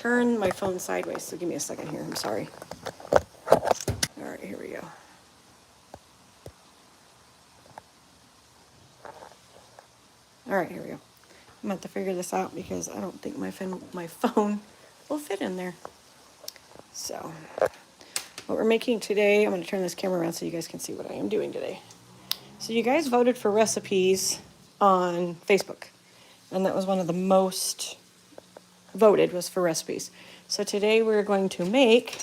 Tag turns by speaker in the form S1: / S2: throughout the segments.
S1: turn my phone sideways, so give me a second here. I'm sorry. All right, here we go. All right, here we go. I'm gonna have to figure this out because I don't think my phone will fit in there. So, what we're making today, I'm gonna turn this camera around so you guys can see what I am doing today. So you guys voted for recipes on Facebook, and that was one of the most voted was for recipes. So today we're going to make,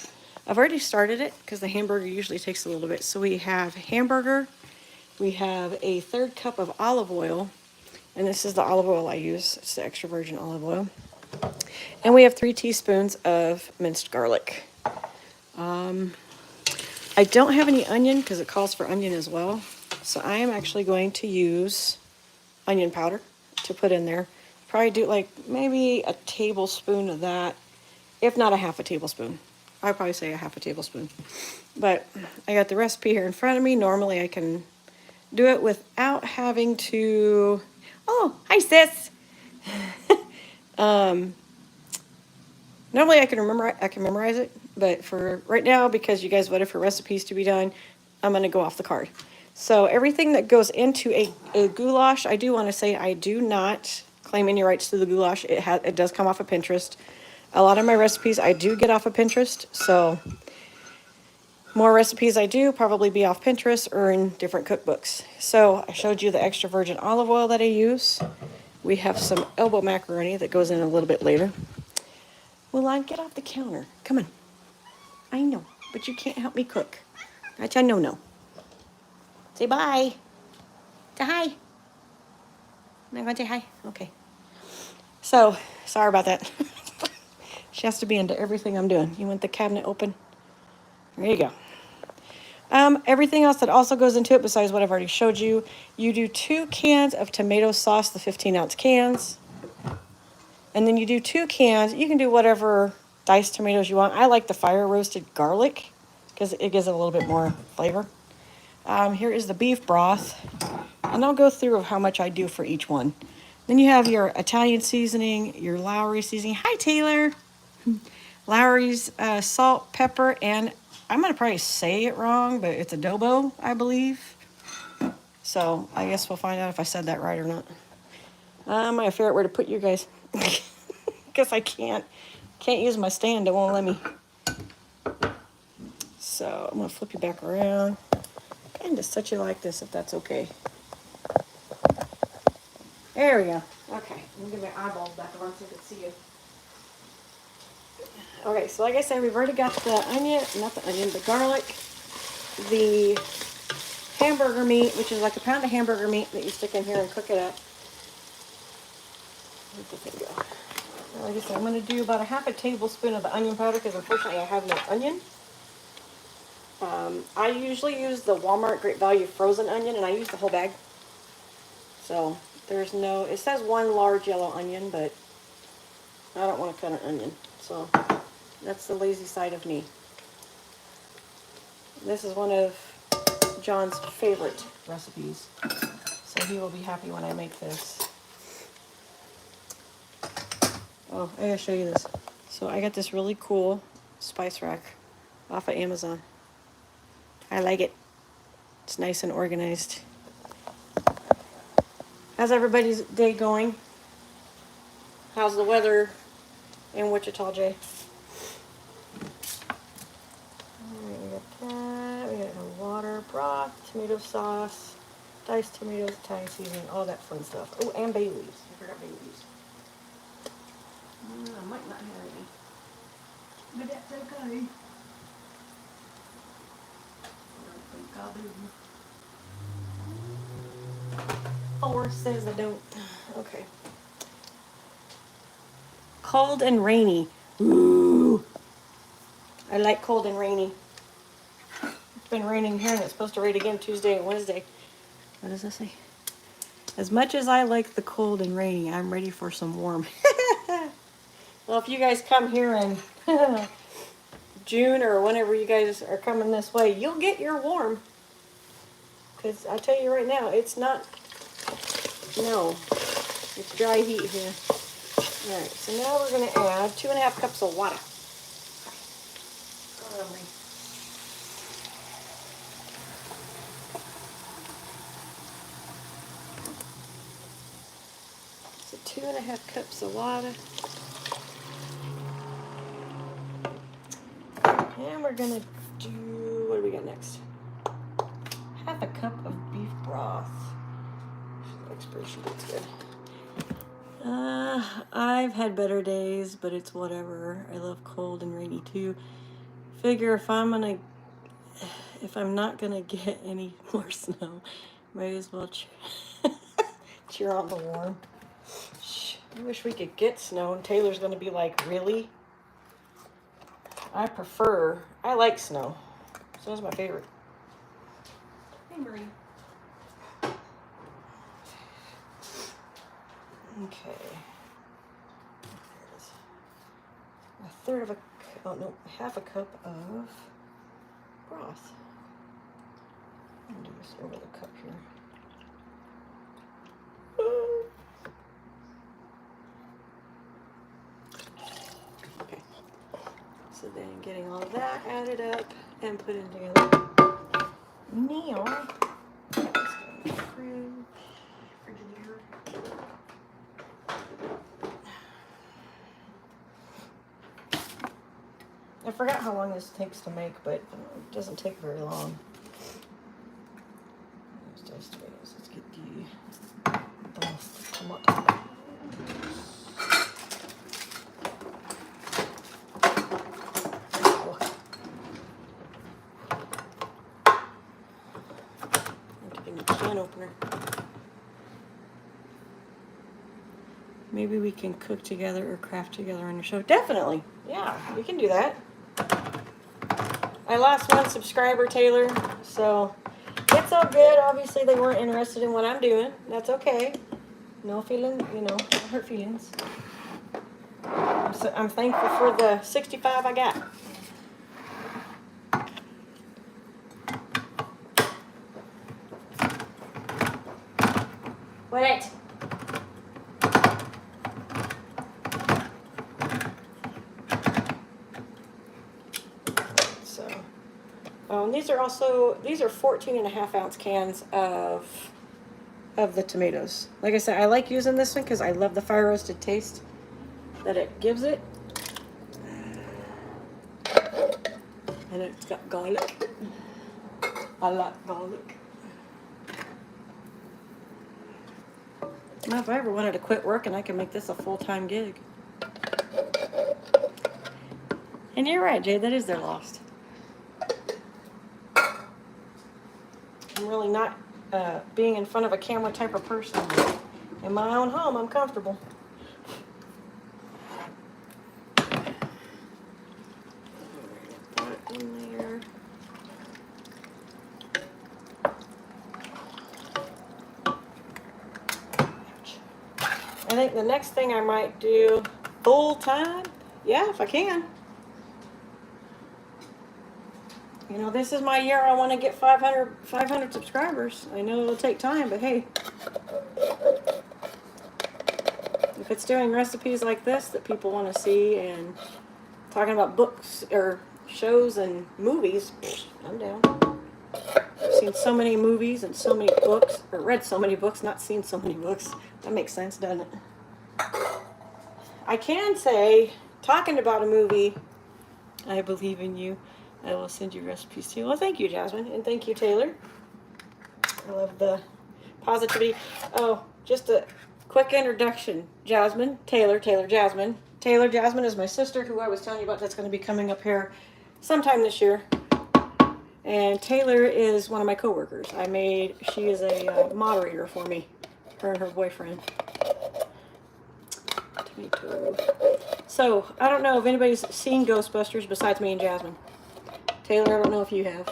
S1: I've already started it because the hamburger usually takes a little bit. So we have hamburger, we have a 1/3 cup of olive oil, and this is the olive oil I use. It's the extra virgin olive oil. And we have 3 teaspoons of minced garlic. I don't have any onion because it calls for onion as well. So I am actually going to use onion powder to put in there. Probably do like maybe a tablespoon of that, if not a half a tablespoon. I'd probably say a half a tablespoon. But I got the recipe here in front of me. Normally I can do it without having to... Oh, hi sis! Normally I can memorize it, but for right now, because you guys voted for recipes to be done, I'm going to go off the card. So everything that goes into a goulash, I do want to say I do not claim any rights to the goulash. It does come off of Pinterest. A lot of my recipes I do get off of Pinterest, so more recipes I do probably be off Pinterest or in different cookbooks. So I showed you the extra virgin olive oil that I use. We have some elbow macaroni that goes in a little bit later. Mulan, get off the counter. Come on. I know, but you can't help me cook. That's a no-no. Say bye. Say hi. Am I going to say hi? Okay. So, sorry about that. She has to be into everything I'm doing. You want the cabinet open? There you go. Everything else that also goes into it, besides what I've already showed you, you do 2 cans of tomato sauce, the 15-ounce cans. And then you do 2 cans. You can do whatever diced tomatoes you want. I like the fire roasted garlic because it gives it a little bit more flavor. Here is the beef broth. And I'll go through of how much I do for each one. Then you have your Italian seasoning, your Lowry seasoning. Hi, Taylor. Lowry's salt, pepper, and I'm going to probably say it wrong, but it's adobo, I believe. So I guess we'll find out if I said that right or not. I'm going to figure out where to put you guys. Because I can't use my stand. It won't let me. So I'm going to flip you back around. And just touch you like this if that's okay. There we go. Okay, let me get my eyeballs back around so I can see you. Okay, so like I said, we've already got the onion, not the onion, the garlic, the hamburger meat, which is like a pound of hamburger meat that you stick in here and cook it up. Where'd the thing go? Like I said, I'm going to do about a half a tablespoon of the onion powder because unfortunately I have no onion. I usually use the Walmart Great Value frozen onion, and I use the whole bag. So there's no, it says 1 large yellow onion, but I don't want to cut an onion. So that's the lazy side of me. This is one of John's favorite recipes, so he will be happy when I make this. Oh, I gotta show you this. So I got this really cool spice rack off of Amazon. I like it. It's nice and organized. How's everybody's day going? How's the weather in Wichita, Jay? Alright, we got that. We got our water, broth, tomato sauce, diced tomatoes, Italian seasoning, all that fun stuff. Oh, and bay leaves. I forgot bay leaves. I might not have any, but that's okay. I think I do. Or says I don't. Okay. Cold and rainy. Ooh. I like cold and rainy. It's been raining here and it's supposed to rain again Tuesday and Wednesday. What does that say? As much as I like the cold and rainy, I'm ready for some warm. Well, if you guys come here in June or whenever you guys are coming this way, you'll get your warm. Because I tell you right now, it's not, no, it's dry heat here. All right, so now we're going to add 2.5 cups of water. So 2.5 cups of water. And we're going to do, what do we got next? 1/2 cup of beef broth. Expiration date's good. I've had better days, but it's whatever. I love cold and rainy too. Figure if I'm not gonna get any more snow, may as well cheer on the warm. I wish we could get snow, and Taylor's gonna be like, really? I like snow. Snow's my favorite. Hey, Marie. Okay. There it is. 1/2 cup of broth. I'm gonna do this over the cup here. Okay. So then getting all of that added up and put in together. Now, I forgot how long this takes to make, but it doesn't take very long. Let's get the tomato. Can opener. Maybe we can cook together or craft together on the show. Definitely. Yeah, we can do that. I lost one subscriber, Taylor, so it's all good. Obviously, they weren't interested in what I'm doing. That's okay. No feeling, no hurt feelings. So I'm thankful for the 65 I got. Wait. So, these are 14.5 ounce cans of the tomatoes. Like I said, I like using this one because I love the fire roasted taste that it gives it. And it's got garlic. I like garlic. Now, if I ever wanted to quit working, I can make this a full-time gig. And you're right, Jay, that is their lost. I'm really not being in front of a camera type of person. In my own home, I'm comfortable. Put that in there. I think the next thing I might do full time, yeah, if I can. This is my year. I want to get 500 subscribers. I know it'll take time, but hey, if it's doing recipes like this that people want to see and talking about books or shows and movies, I'm down. I've seen so many movies and so many books, or read so many books, not seen so many books. That makes sense, doesn't it? I can say, talking about a movie, I believe in you. I will send you recipes too. Well, thank you, Jasmine, and thank you, Taylor. I love the positivity. Oh, just a quick introduction. Jasmine, Taylor, Jasmine. Taylor, Jasmine is my sister, who I was telling you about. That's going to be coming up here sometime this year. And Taylor is one of my coworkers. She is a moderator for me, her and her boyfriend. Tomato. So, I don't know if anybody's seen Ghostbusters besides me and Jasmine. Taylor, I don't know if you have.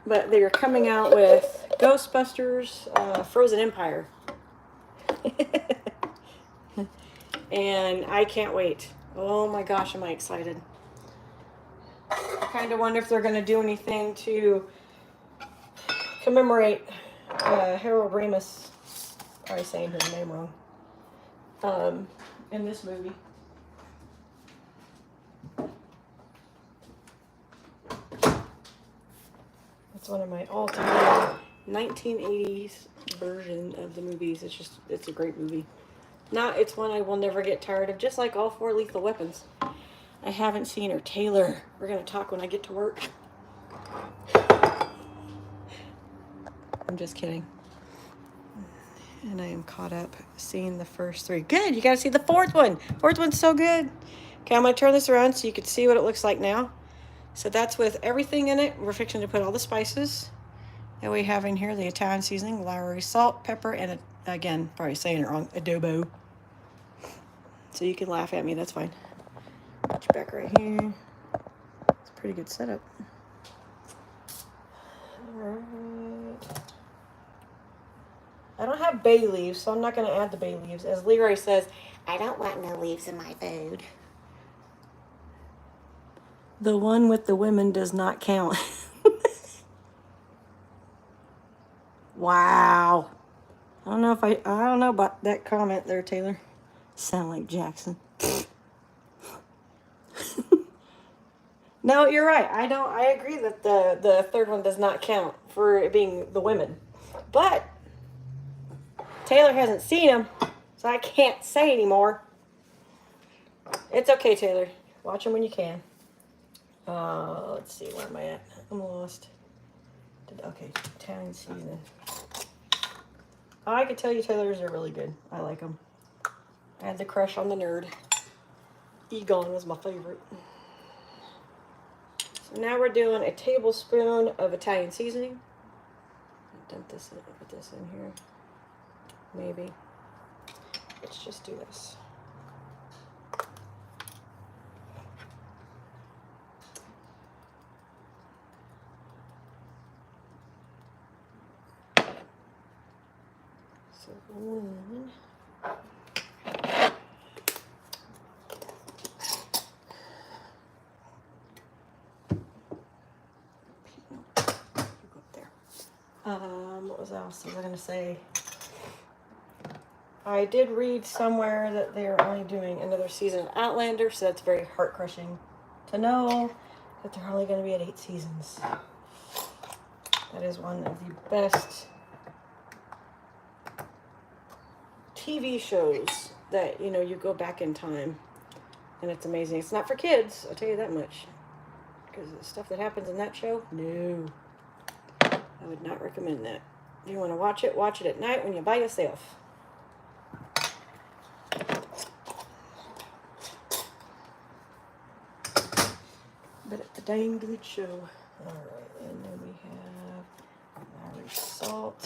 S1: But they're coming out with Ghostbusters Frozen Empire. And I can't wait. Oh my gosh, am I excited. I kind of wonder if they're going to do anything to commemorate Harold Ramis. Probably saying his name wrong. in this movie. It's one of my all-time 1980s version of the movies. It's a great movie. It's one I will never get tired of, just like all 4 Lethal Weapons. I haven't seen her. Taylor, we're going to talk when I get to work. I'm just kidding. And I am caught up seeing the first 3. Good, you got to see the 4th one. 4th one's so good. Okay, I'm going to turn this around so you can see what it looks like now. So that's with everything in it. We're fixing to put all the spices that we have in here. The Italian seasoning, Lowry salt, pepper, and again, probably saying it wrong, adobo. So you can laugh at me, that's fine. Put you back right here. It's a pretty good setup. Alright. I don't have bay leaves, so I'm not going to add the bay leaves. As Leroy says, I don't want no leaves in my food. The one with the women does not count. Wow. I don't know about that comment there, Taylor. Sound like Jackson. No, you're right. I agree that the 3rd one does not count for it being the women. But Taylor hasn't seen them, so I can't say anymore. It's okay, Taylor. Watch them when you can. Let's see, where am I at? I'm lost. Okay, Italian seasoning. I could tell you Taylor's are really good. I like them. I had the crush on the nerd. Egon was my favorite. So now we're doing a tablespoon of Italian seasoning. Dump this in, put this in here. Maybe. Let's just do this. So one. What was else? Was I going to say? I did read somewhere that they're only doing another season of Outlander, so that's very heart-crushing to know that they're only going to be at 8 seasons. That is one of the best TV shows that, you go back in time, and it's amazing. It's not for kids, I'll tell you that much, because the stuff that happens in that show, no. I would not recommend that. If you want to watch it at night when you're by yourself. But it's a dang good show. Alright, and then we have Lowry salt.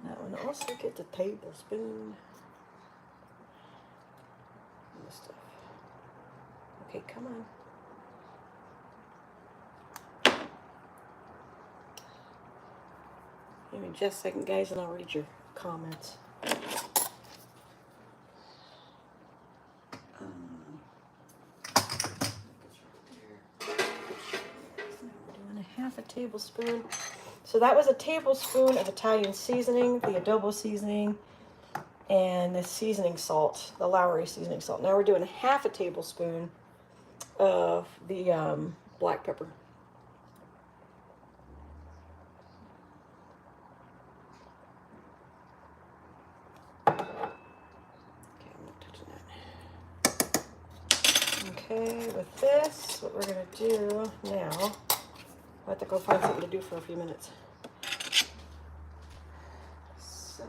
S1: That one also gets a tablespoon. This stuff. Okay, come on. Give me just a second, guys, and I'll read your comments. We're doing a 1/2 tablespoon. So that was a tablespoon of Italian seasoning, the adobo seasoning, and the seasoning salt, the Lowry seasoning salt. Now we're doing 1/2 tablespoon of the black pepper. Okay, with this, what we're going to do now, I have to go find something to do for a few minutes. So,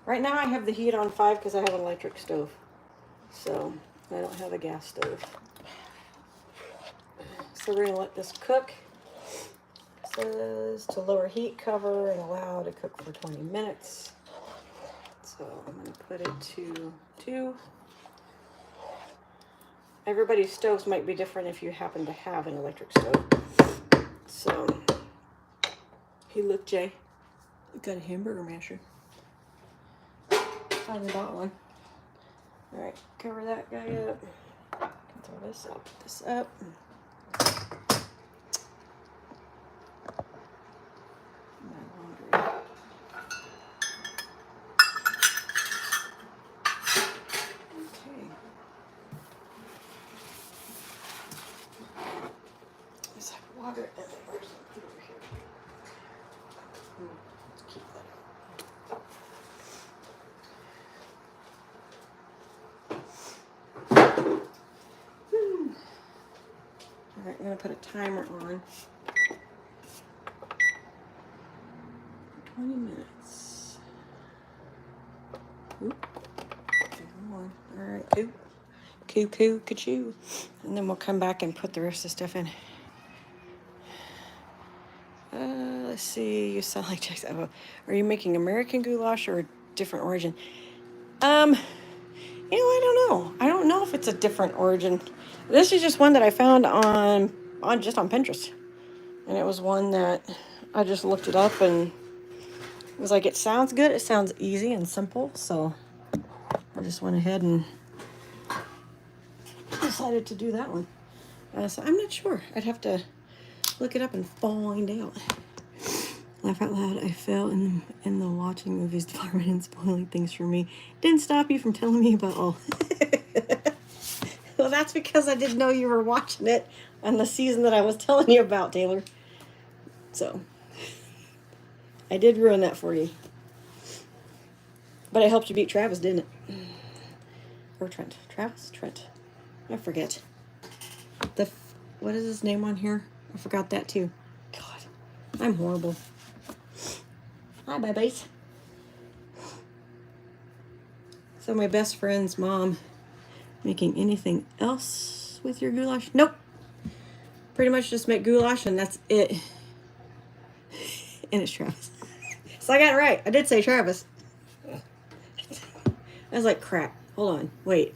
S1: right now I have the heat on 5 because I have an electric stove. So, I don't have a gas stove. So we're going to let this cook. It says to lower heat, cover, and allow to cook for 20 minutes. So, I'm going to put it to 2. Everybody's stoves might be different if you happen to have an electric stove. So, hey, look, Jay, we got a hamburger masher. Finally bought one. All right, cover that guy up. Throw this up, put this up. My laundry. gonna put a timer on. 20 minutes. Oop. Okay, come on. All right, coo. Coo, coo, ka-choo. And then we'll come back and put the rest of the stuff in. Let's see. You sound like Jackson. Oh, are you making American goulash or a different origin? I don't know. I don't know if it's a different origin. This is just one that I found on Pinterest, and it was one that I just looked it up and it was like, it sounds good. It sounds easy and simple, so I just went ahead and decided to do that one. So I'm not sure. I'd have to look it up and find out. Laugh out loud. I fell in the watching movies department and spoiling things for me. Didn't stop you from telling me about all. Well, that's because I didn't know you were watching it on the season that I was telling you about, Taylor. So I did ruin that for you. But it helped you beat Travis, didn't it? Or Trent. Travis? Trent. I forget. What is his name on here? I forgot that too. God, I'm horrible. Hi, babies. So my best friend's mom, making anything else with your goulash? Nope. Pretty much just make goulash and that's it. And it's Travis. So I got it right. I did say Travis. I was like, crap. Hold on. Wait.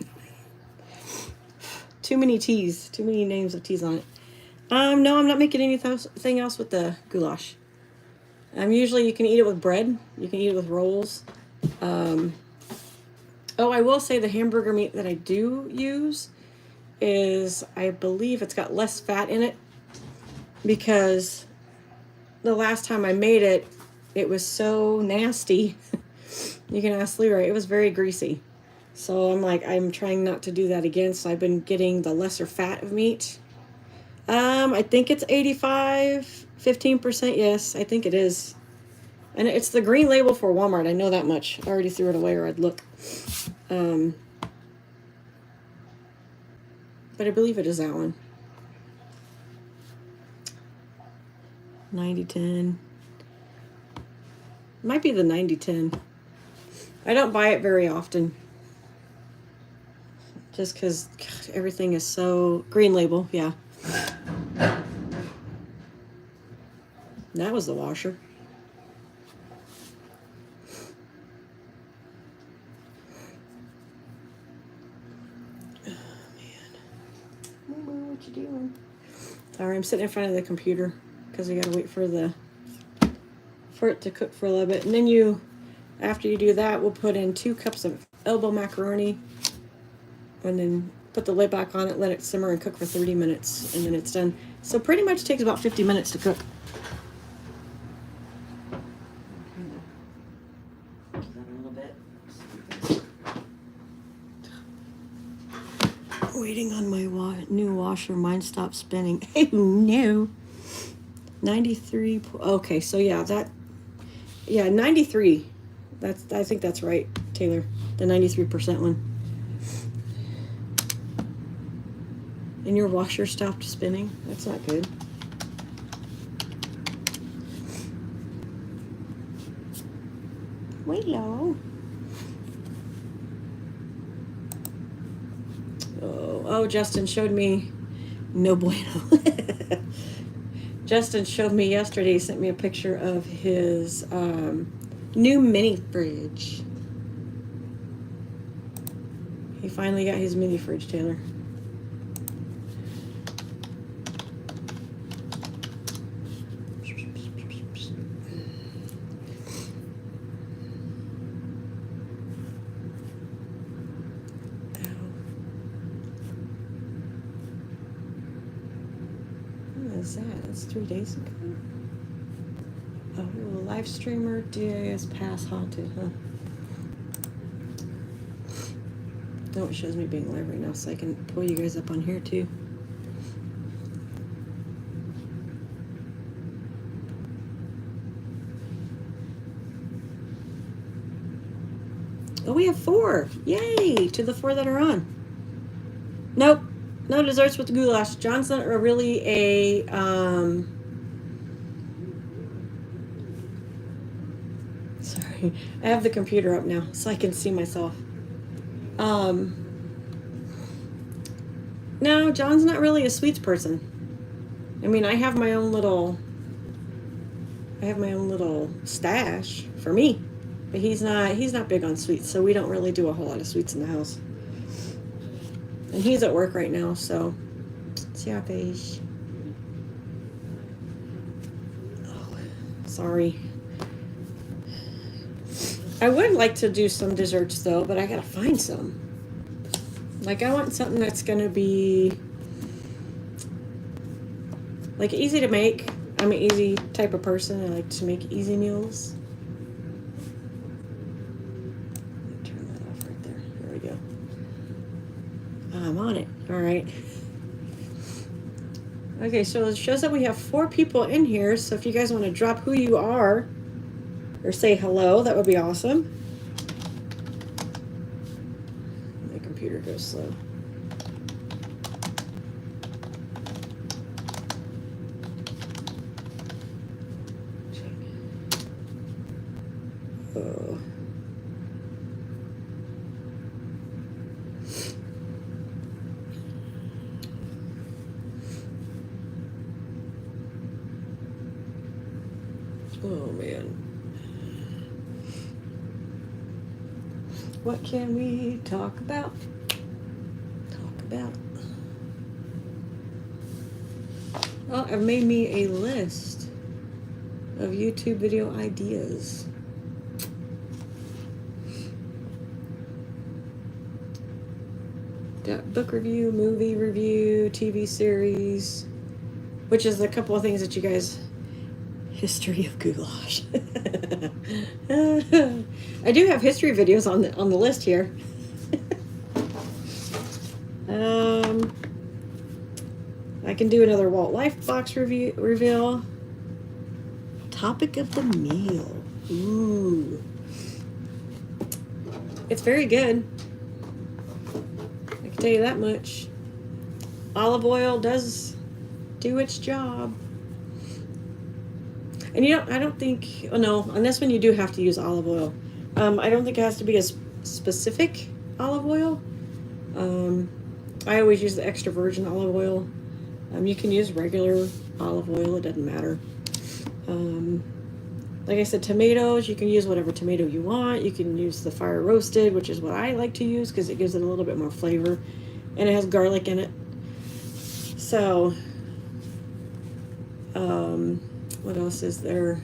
S1: Too many T's. Too many names of T's on it. No, I'm not making anything else with the goulash. Usually you can eat it with bread. You can eat it with rolls. Oh, I will say the hamburger meat that I do use is, I believe it's got less fat in it, because the last time I made it, it was so nasty. You can ask Leroy. It was very greasy. So I'm trying not to do that again. So I've been getting the lesser fat of meat. I think it's 15%. Yes, I think it is. And it's the green label for Walmart. I know that much. I already threw it away, or I'd look. But I believe it is that one. 90-10. Might be the 90-10. I don't buy it very often. Just because everything is so... Green label, yeah. That was the washer. What you doing? Sorry, I'm sitting in front of the computer because I gotta wait for it to cook for a little bit. And then after you do that, we'll put in 2 cups of elbow macaroni and then put the lid back on it, let it simmer and cook for 30 minutes, and then it's done. So pretty much takes about 50 minutes to cook. Waiting on my new washer. Mine stopped spinning. Oh no. 93. Okay, so yeah, 93. I think that's right, Taylor. The 93% one. And your washer stopped spinning. That's not good. Hello. Oh, Justin showed me. No bueno. Justin showed me yesterday. He sent me a picture of his new mini fridge. He finally got his mini fridge, Taylor. That's 3 days ago. Oh, live streamer DAS pass haunted, huh? No, it shows me being live right now, so I can pull you guys up on here too. Oh, we have 4. Yay! To the 4 that are on. Nope. No desserts with goulash. John's not really a sorry. I have the computer up now so I can see myself. Um no, John's not really a sweets person. I mean, I have my own little stash for me. But he's not big on sweets, so we don't really do a whole lot of sweets in the house. And he's at work right now, so siapes. Oh, sorry. I would like to do some desserts though, but I gotta find some. Like, I want something that's gonna be like easy to make. I'm an easy type of person. I like to make easy meals. Turn that off right there. There we go. I'm on it. All right. Okay, so it shows that we have 4 people in here. So if you guys want to drop who you are or say hello, that would be awesome. My computer goes slow. Oh. Oh man. What can we talk about? Well, I've made me a list of YouTube video ideas. Got book review, movie review, TV series, which is a couple of things that you guys. History of goulash. I do have history videos on the list here. I can do another Walt Life box reveal. Topic of the meal. Ooh. It's very good. I can tell you that much. Olive oil does do its job. And I don't think, oh no, on this one you do have to use olive oil. I don't think it has to be a specific olive oil. I always use the extra virgin olive oil. You can use regular olive oil, it doesn't matter. Like I said, tomatoes, you can use whatever tomato you want. You can use the fire roasted, which is what I like to use because it gives it a little bit more flavor. And it has garlic in it. So, what else is there?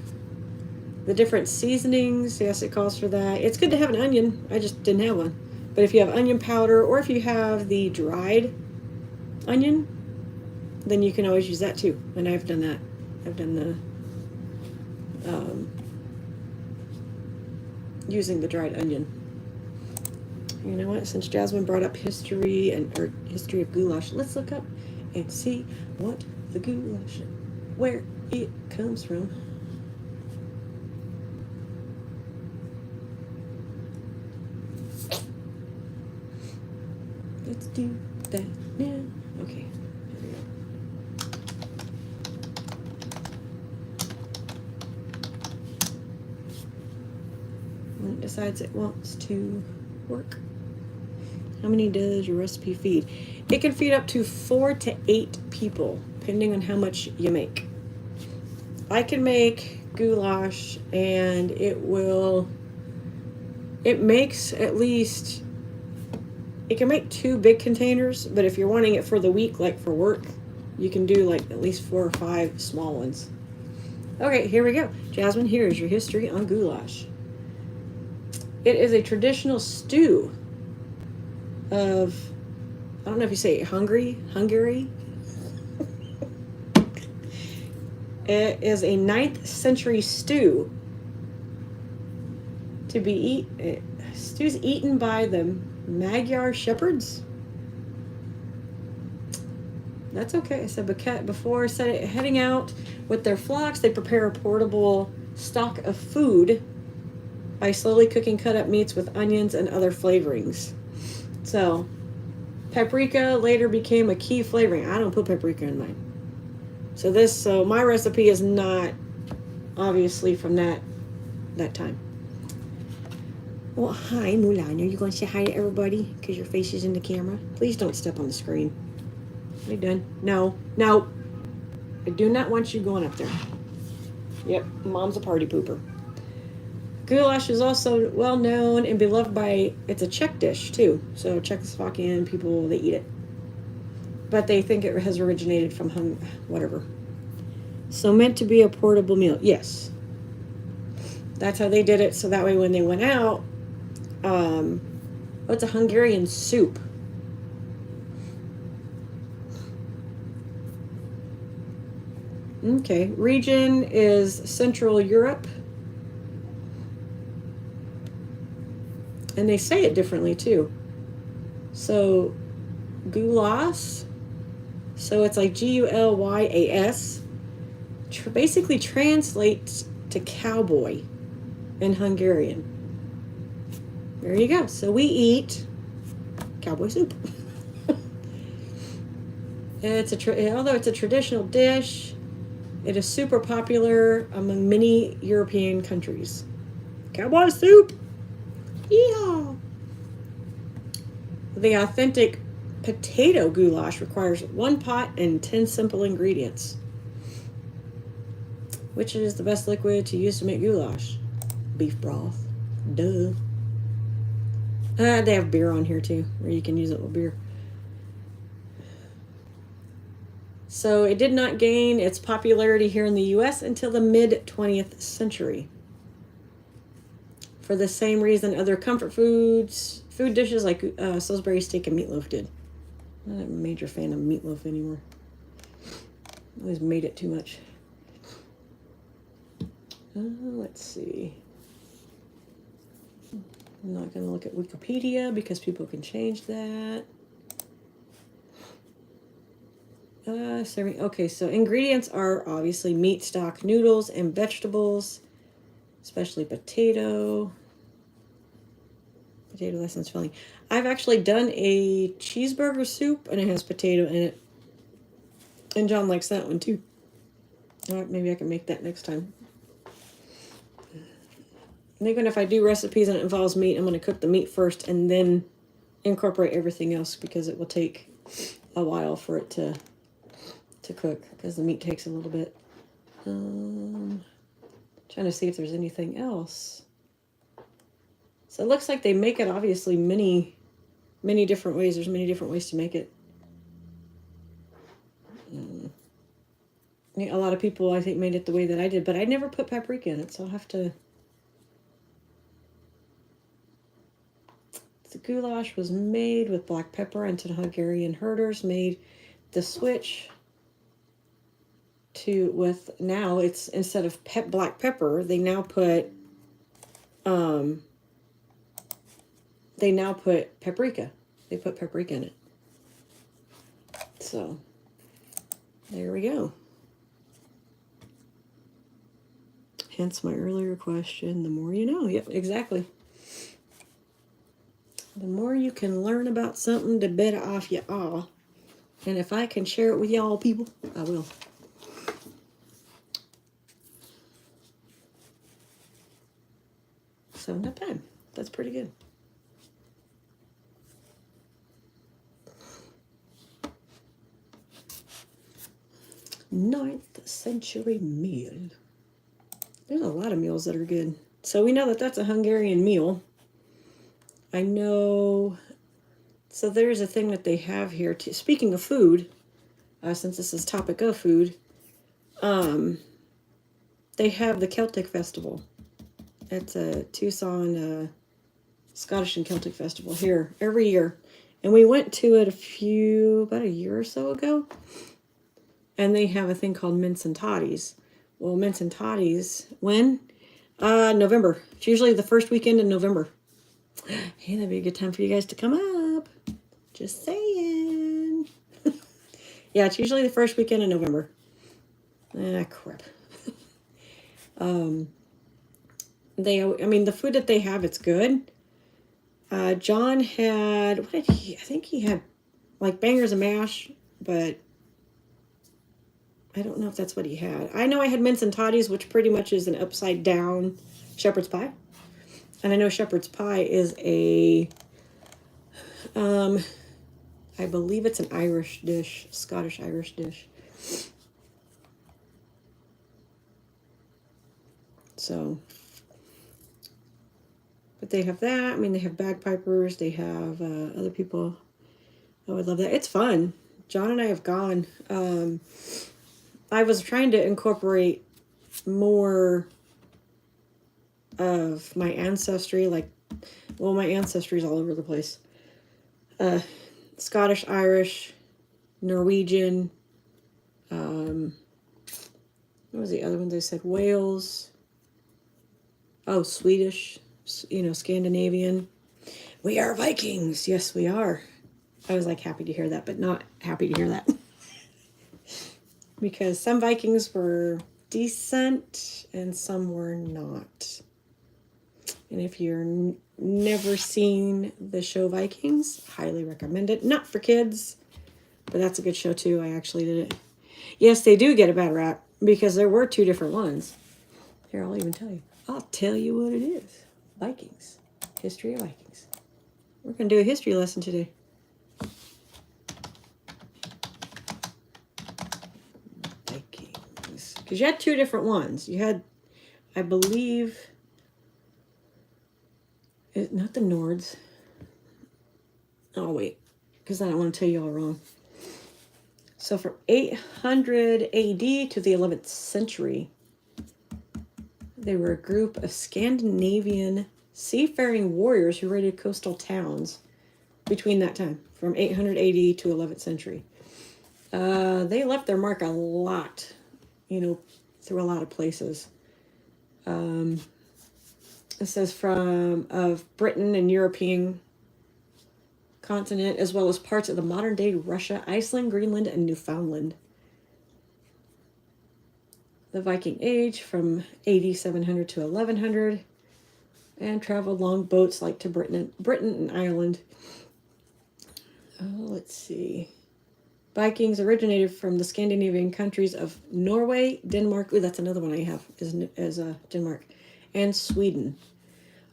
S1: The different seasonings, yes, it calls for that. It's good to have an onion. I just didn't have one. But if you have onion powder or if you have the dried onion, then you can always use that too. And I've done that. I've done the using the dried onion. You know what? Since Jasmine brought up history or history of goulash, let's look up and see what the goulash, where it comes from. Let's do that now. Okay, here we go. When it decides it wants to work. How many does your recipe feed? It can feed up to 4 to 8 people, depending on how much you make. I can make goulash and it makes at least, it can make 2 big containers, but if you're wanting it for the week, like for work, you can do like at least 4 or 5 small ones. Okay, here we go. Jasmine, here is your history on goulash. It is a traditional stew of, I don't know if you say Hungary. It is a 9th century stew to be stews eaten by the Magyar shepherds. That's okay. So before heading out with their flocks, they prepare a portable stock of food by slowly cooking cut up meats with onions and other flavorings. So Paprika later became a key flavoring. I don't put paprika in mine. So my recipe is not obviously from that time. Well, hi, Mulan. Are you going to say hi to everybody? Because your face is in the camera. Please don't step on the screen. Are you done? No. No. I do not want you going up there. Yep, Mom's a party pooper. Goulash is also well known and beloved by, it's a Czech dish too. So Czechoslovakian people, they eat it. But they think it has originated from whatever. So meant to be a portable meal. Yes. That's how they did it. So that way when they went out, it's a Hungarian soup. Okay. Region is Central Europe. And they say it differently too. So Gulas. So it's like Gulyas. Basically translates to cowboy in Hungarian. There you go. So we eat cowboy soup. Although it's a traditional dish, it is super popular among many European countries. Cowboy soup. Yeah. The authentic potato goulash requires 1 pot and 10 simple ingredients. Which is the best liquid to use to make goulash? Beef broth. Duh. They have beer on here too, where you can use it with beer. So it did not gain its popularity here in the U.S. until the mid-20th century. For the same reason other comfort food dishes like Salisbury steak and meatloaf did. I'm not a major fan of meatloaf anymore. I always made it too much. Let's see. I'm not going to look at Wikipedia because people can change that. Okay, so ingredients are obviously meat, stock, noodles, and vegetables, especially potato. Potato lessons filling. I've actually done a cheeseburger soup and it has potato in it. And John likes that one too. All right, maybe I can make that next time. And even if I do recipes and it involves meat, I'm going to cook the meat first and then incorporate everything else because it will take a while for it to cook because the meat takes a little bit. Trying to see if there's anything else. So it looks like they make it obviously many different ways. There's many different ways to make it. A lot of people, I think, made it the way that I did, but I never put paprika in it, so I'll have to... The goulash was made with black pepper until Hungarian herders made the switch now it's instead of black pepper, they now put paprika. They put paprika in it. So there we go. Hence my earlier question, the more you know. Yep, exactly. The more you can learn about something, the better off you are. And if I can share it with y'all people, I will. So not bad. That's pretty good. Ninth century meal. There's a lot of meals that are good. So we know that that's a Hungarian meal. I know. So there's a thing that they have here too. Speaking of food, since this is topic of food, they have the Celtic Festival. It's a Tucson Scottish and Celtic Festival here every year. And we went to it about a year or so ago. And they have a thing called mince and toddies. Well, mince and toddies, when? November. It's usually the first weekend in November. Hey, that'd be a good time for you guys to come up. Just saying. Yeah, it's usually the first weekend in November. Crap. The food that they have, it's good. John had, what did he, I think he had like bangers and mash, but I don't know if that's what he had. I know I had mince and toddies, which pretty much is an upside down shepherd's pie. And I know shepherd's pie is a, I believe it's an Irish dish, Scottish Irish dish. So, but they have that. I mean, they have bagpipers. They have other people. I would love that. It's fun. John and I have gone. I was trying to incorporate more of my ancestry, like, well, my ancestry is all over the place. Scottish, Irish, Norwegian. What was the other ones I said? Wales. Oh, Swedish. Scandinavian. We are Vikings. Yes, we are. I was like happy to hear that, but not happy to hear that. Because some Vikings were decent and some were not. And if you're never seen the show Vikings, highly recommend it. Not for kids, but that's a good show too. I actually did it. Yes, they do get a bad rap because there were two different ones. Here, I'll even tell you. I'll tell you what it is. Vikings. History of Vikings. We're going to do a history lesson today. Vikings. Because you had two different ones. You had, I believe, not the Nords. Oh, wait. Because I don't want to tell you all wrong. So from 800 AD to the 11th century, they were a group of Scandinavian seafaring warriors who raided coastal towns between that time, from 800 AD to 11th century. They left their mark a lot, through a lot of places. It says of Britain and European continent, as well as parts of the modern day Russia, Iceland, Greenland, and Newfoundland. The Viking Age from AD 700 to 1100, and traveled long boats like to Britain and Ireland. Let's see. Vikings originated from the Scandinavian countries of Norway, Denmark. Ooh, that's another one I have is Denmark, and Sweden.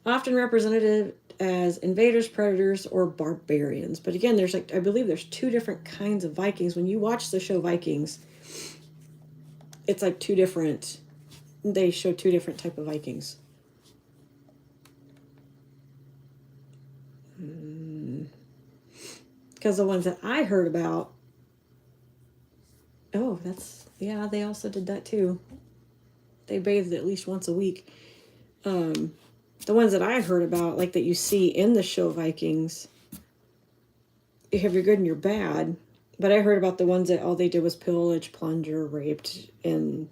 S1: Often represented as invaders, predators, or barbarians. But again, I believe there's two different kinds of Vikings. When you watch the show Vikings, it's like they show two different type of Vikings. Because the ones that I heard about, they also did that too. They bathed at least once a week. The ones that I heard about, like that you see in the show Vikings, you have your good and your bad. But I heard about the ones that all they did was pillage, plunder, raped, and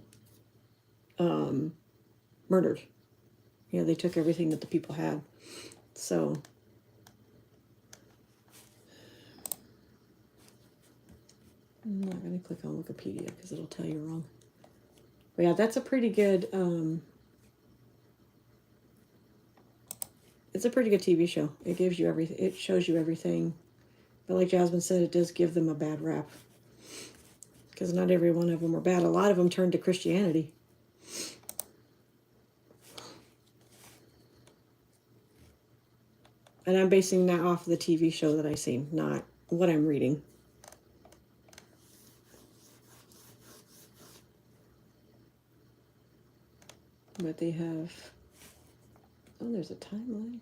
S1: murdered. They took everything that the people had. So I'm not going to click on Wikipedia because it'll tell you wrong. But yeah, that's a pretty good, it's a pretty good TV show. It gives you everything. It shows you everything. But like Jasmine said, it does give them a bad rap. Because not every one of them are bad. A lot of them turned to Christianity. And I'm basing that off of the TV show that I've seen, not what I'm reading. But they have... Oh, there's a timeline.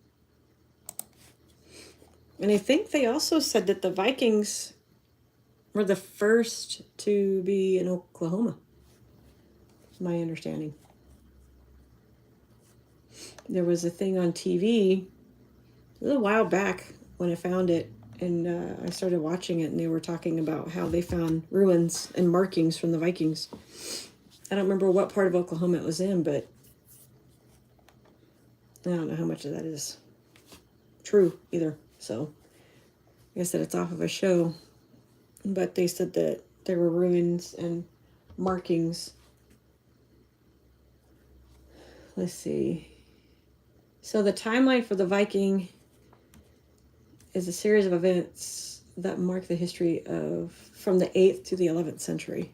S1: And I think they also said that the Vikings were the first to be in Oklahoma. Is my understanding. There was a thing on TV a little while back when I found it, and I started watching it, and they were talking about how they found ruins and markings from the Vikings. I don't remember what part of Oklahoma it was in, but I don't know how much of that is true either. So, like I said, it's off of a show, but they said that there were ruins and markings. Let's see. So the timeline for the Viking is a series of events that mark the history of from the 8th to the 11th century.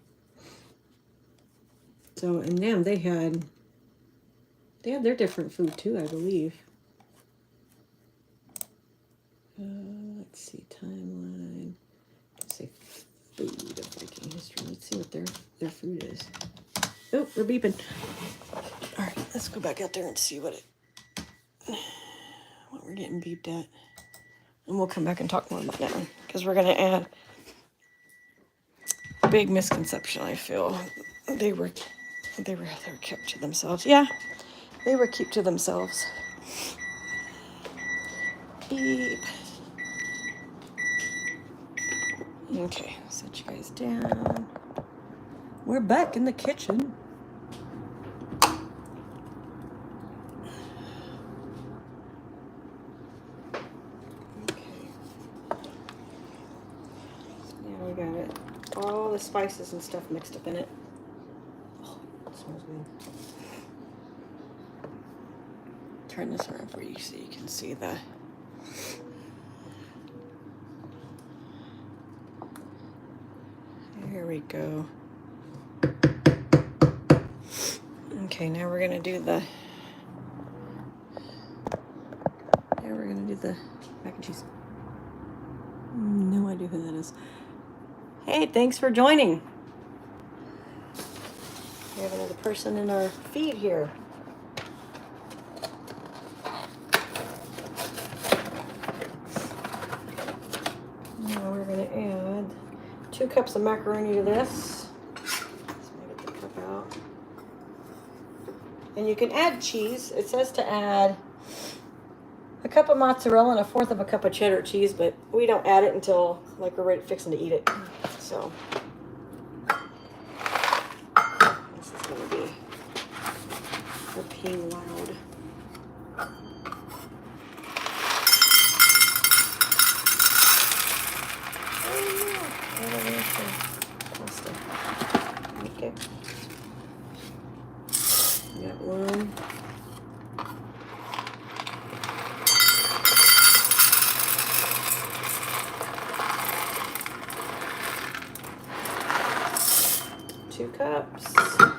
S1: So in them they had their different food too, I believe. Let's see, timeline. Let's say food of Viking history. Let's see what their food is. Oh, we're beeping. All right, let's go back out there and see what we're getting beeped at, and we'll come back and talk more about that one because we're gonna add a big misconception. I feel they were kept to themselves. Yeah, they were kept to themselves. Beep. Okay, set you guys down. We're back in the kitchen. Okay. Now we got it. All the spices and stuff mixed up in it. Oh, it smells good. Turn this around for you so you can see the. Here we go. Okay, now we're gonna do the. Now we're gonna do the mac and cheese. No idea who that is. Hey, thanks for joining. We have another person in our feed here. Now we're gonna add 2 cups of macaroni to this. Let's get the cup out. And you can add cheese. It says to add a cup of mozzarella and 1/4 of a cup of cheddar cheese, but we don't add it until like we're ready fixing to eat it. So this is gonna be ripping loud. Okay. Got one. Two cups. I'm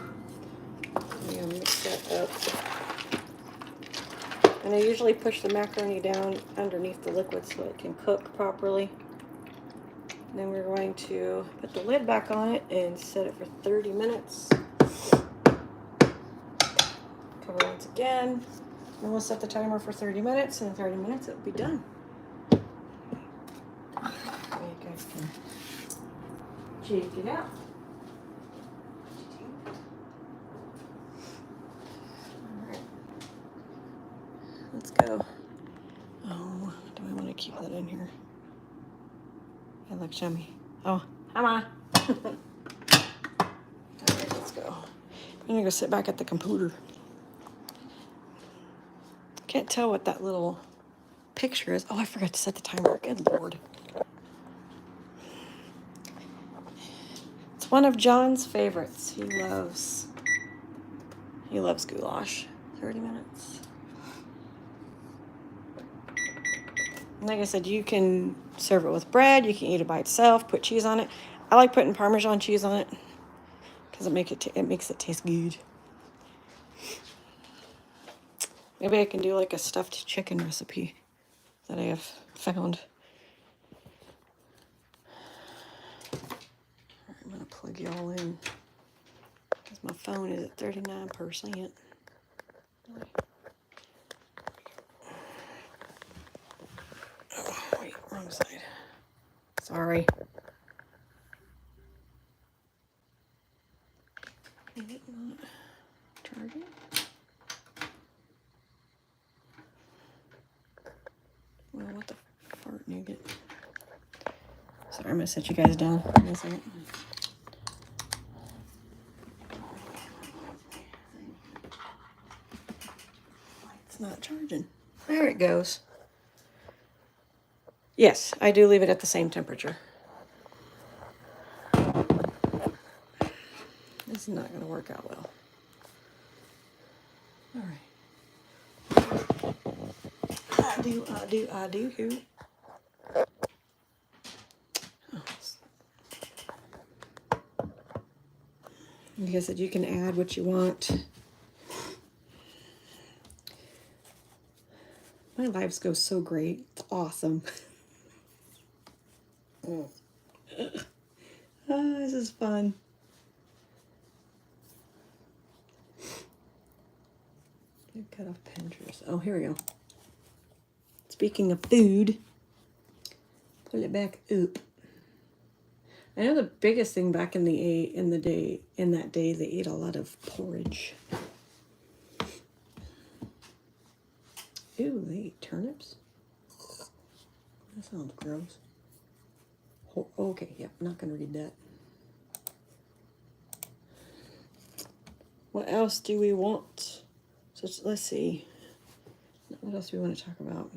S1: gonna mix that up. And I usually push the macaroni down underneath the liquid so it can cook properly. And then we're going to put the lid back on it and set it for 30 minutes. Cover once again. And we'll set the timer for 30 minutes, and in 30 minutes it'll be done. You guys can check it out. Alright. Let's go. Oh, do I want to keep that in here? It looks yummy. Oh, hi, Ma. Alright, let's go. I'm gonna go sit back at the computer. Can't tell what that little picture is. Oh, I forgot to set the timer. Good Lord. It's one of John's favorites. He loves goulash. 30 minutes. And like I said, you can serve it with bread. You can eat it by itself. Put cheese on it. I like putting Parmesan cheese on it because it makes it taste good. Maybe I can do like a stuffed chicken recipe that I have found. I'm gonna plug y'all in because my phone is at 39%. Oh, wait, wrong side. Sorry. Is it not charging? Well, what the fart nugget? Sorry, I'm gonna set you guys down in a second. It's not charging. There it goes. Yes, I do leave it at the same temperature. This is not going to work out well. All right. I do. Like I said, you can add what you want. My lives go so great. It's awesome. Oh, this is fun. Cut off Pinterest. Oh, here we go. Speaking of food, pull it back up. I know the biggest thing back in that day they ate a lot of porridge. Ew, they ate turnips? That sounds gross. Oh, okay, yeah, I'm not gonna read that. What else do we want? So let's see. What else do we want to talk about?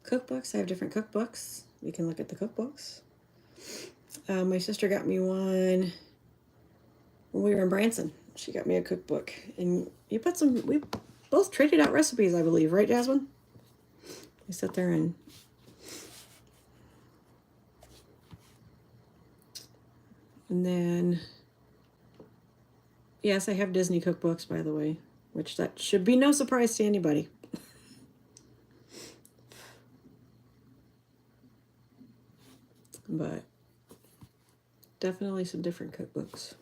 S1: Cookbooks. I have different cookbooks. We can look at the cookbooks. My sister got me one when we were in Branson. She got me a cookbook, and we both traded out recipes, I believe, right, Jasmine? We sat there and then, yes, I have Disney cookbooks, by the way, which that should be no surprise to anybody. But definitely some different cookbooks.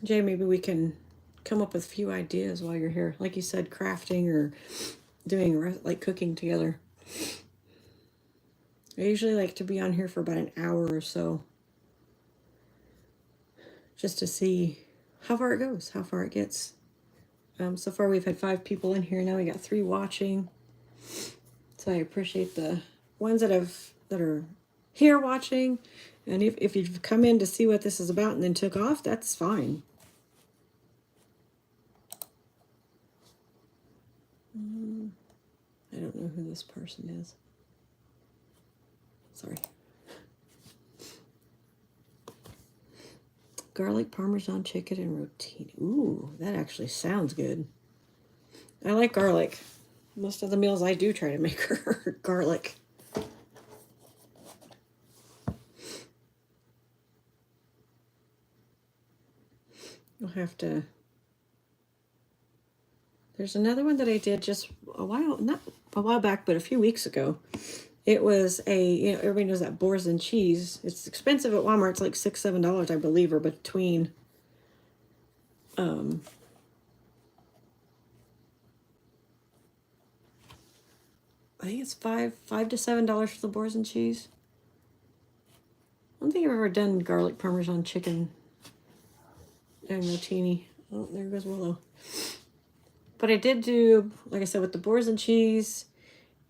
S1: Jay, maybe we can come up with a few ideas while you're here. Like you said, crafting or doing like cooking together. I usually like to be on here for about an hour or so, just to see how far it goes, how far it gets. So far we've had 5 people in here. Now we got 3 watching. So I appreciate the ones that are here watching. And if you've come in to see what this is about and then took off, that's fine. I don't know who this person is. Sorry. Garlic Parmesan chicken and rotini. Ooh, that actually sounds good. I like garlic. Most of the meals I do try to make are garlic. I'll have to. There's another one that I did just not a while back, but a few weeks ago. It was everybody knows that boars and cheese. It's expensive at Walmart. It's like $6-7, I believe, or between. I think it's $5 to $7 for the boars and cheese. I don't think I've ever done garlic Parmesan chicken and rotini. Oh, there goes Willow. But I did do, like I said, with the boars and cheese,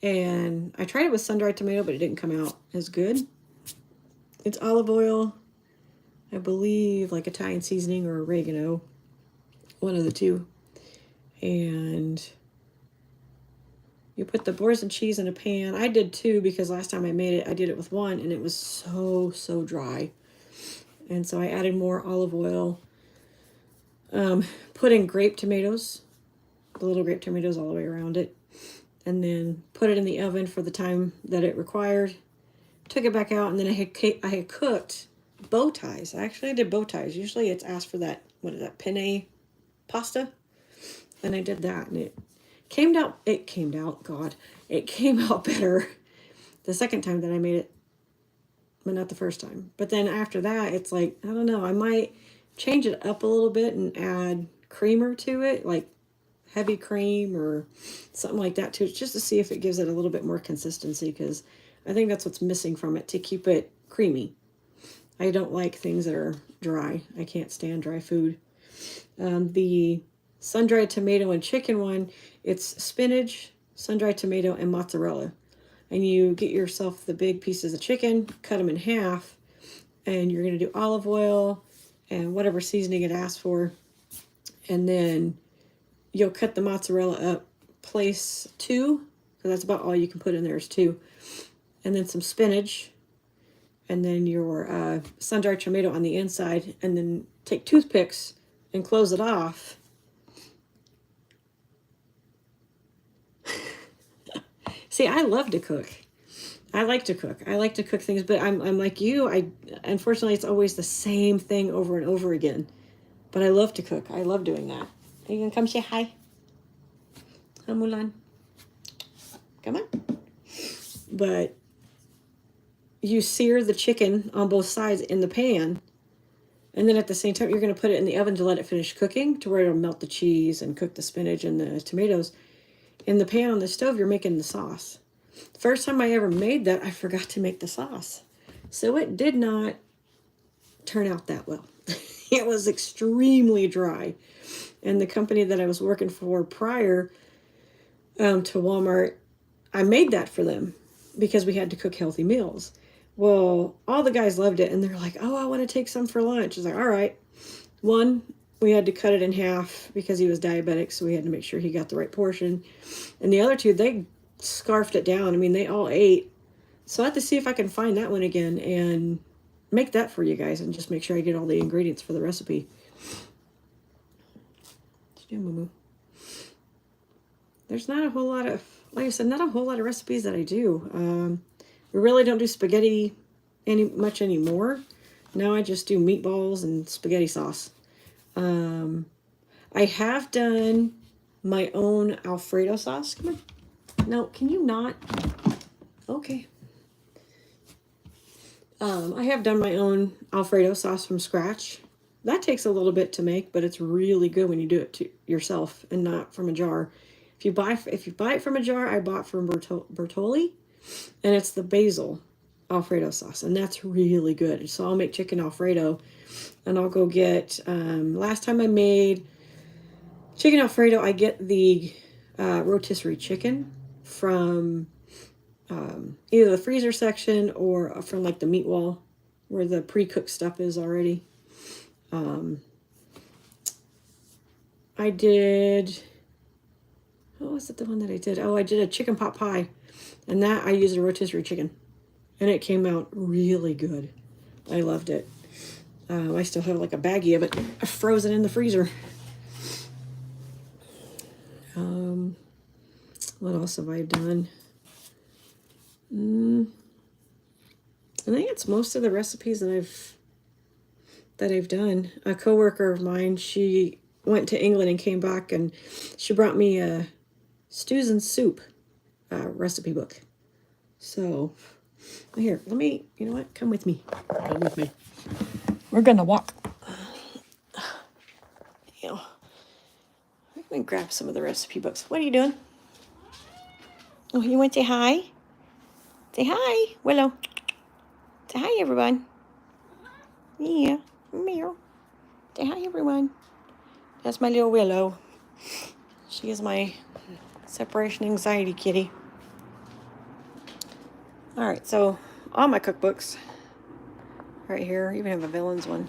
S1: and I tried it with sun-dried tomato, but it didn't come out as good. It's olive oil, I believe, like Italian seasoning or oregano, one of the two. And you put the boars and cheese in a pan. I did 2 because last time I made it, I did it with 1, and it was so dry. And so I added more olive oil. Put in grape tomatoes, the little grape tomatoes all the way around it, and then put it in the oven for the time that it required. Took it back out, and then I had cooked bow ties. Actually, I did bow ties. Usually it's asked for that, what is that, penne pasta? And I did that, and it came out better the second time that I made it, but not the first time. But then after that, it's like, I don't know, I might change it up a little bit and add creamer to it, like heavy cream or something like that to it, just to see if it gives it a little bit more consistency, because I think that's what's missing from it to keep it creamy. I don't like things that are dry. I can't stand dry food. The sun-dried tomato and chicken one, it's spinach, sun-dried tomato, and mozzarella. And you get yourself the big pieces of chicken, cut them in half, and you're going to do olive oil and whatever seasoning it asks for. And then you'll cut the mozzarella up, place 2, because that's about all you can put in there is 2, and then some spinach, and then your sun-dried tomato on the inside, and then take toothpicks and close it off. See, I love to cook. I like to cook. I like to cook things, but I'm like you. Unfortunately, it's always the same thing over and over again. But I love to cook. I love doing that. Are you gonna come say hi? Hi, Mulan. Come on. But you sear the chicken on both sides in the pan, and then at the same time, you're going to put it in the oven to let it finish cooking, to where it'll melt the cheese and cook the spinach and the tomatoes. In the pan on the stove, you're making the sauce. First time I ever made that, I forgot to make the sauce. So it did not turn out that well. It was extremely dry. And the company that I was working for prior to Walmart, I made that for them because we had to cook healthy meals. Well, all the guys loved it, and they're like, oh, I want to take some for lunch. I was like, all right. One, we had to cut it in half because he was diabetic, so we had to make sure he got the right portion. And the other 2, they scarfed it down. I mean, they all ate. So I have to see if I can find that one again and make that for you guys and just make sure I get all the ingredients for the recipe. There's not a whole lot of, like I said, not a whole lot of recipes that I do. We really don't do spaghetti much anymore. Now I just do meatballs and spaghetti sauce. I have done my own Alfredo sauce. Come on. No, can you not? Okay. I have done my own Alfredo sauce from scratch. That takes a little bit to make, but it's really good when you do it yourself and not from a jar. If you buy it from a jar, I bought from Bertolli, and it's the basil Alfredo sauce, and that's really good. So I'll make chicken Alfredo, and I'll go get, last time I made chicken Alfredo, I get the rotisserie chicken from either the freezer section or from like the meat wall where the pre-cooked stuff is already. I did, what was it, the one that I did? Oh, I did a chicken pot pie, and that I used a rotisserie chicken, and it came out really good. I loved it. I still have like a baggie of it frozen in the freezer. What else have I done? I think it's most of the recipes that I've done. A coworker of mine, she went to England and came back, and she brought me a stews and soup recipe book. So here, let me, you know what? Come with me. Come with me. We're gonna walk. You know, I'm gonna grab some of the recipe books. What are you doing? Oh, you want to say hi? Say hi, Willow. Say hi, everyone. Yeah, meow. Say hi, everyone. That's my little Willow. She is my separation anxiety kitty. All right, so all my cookbooks right here. I even have a villains one.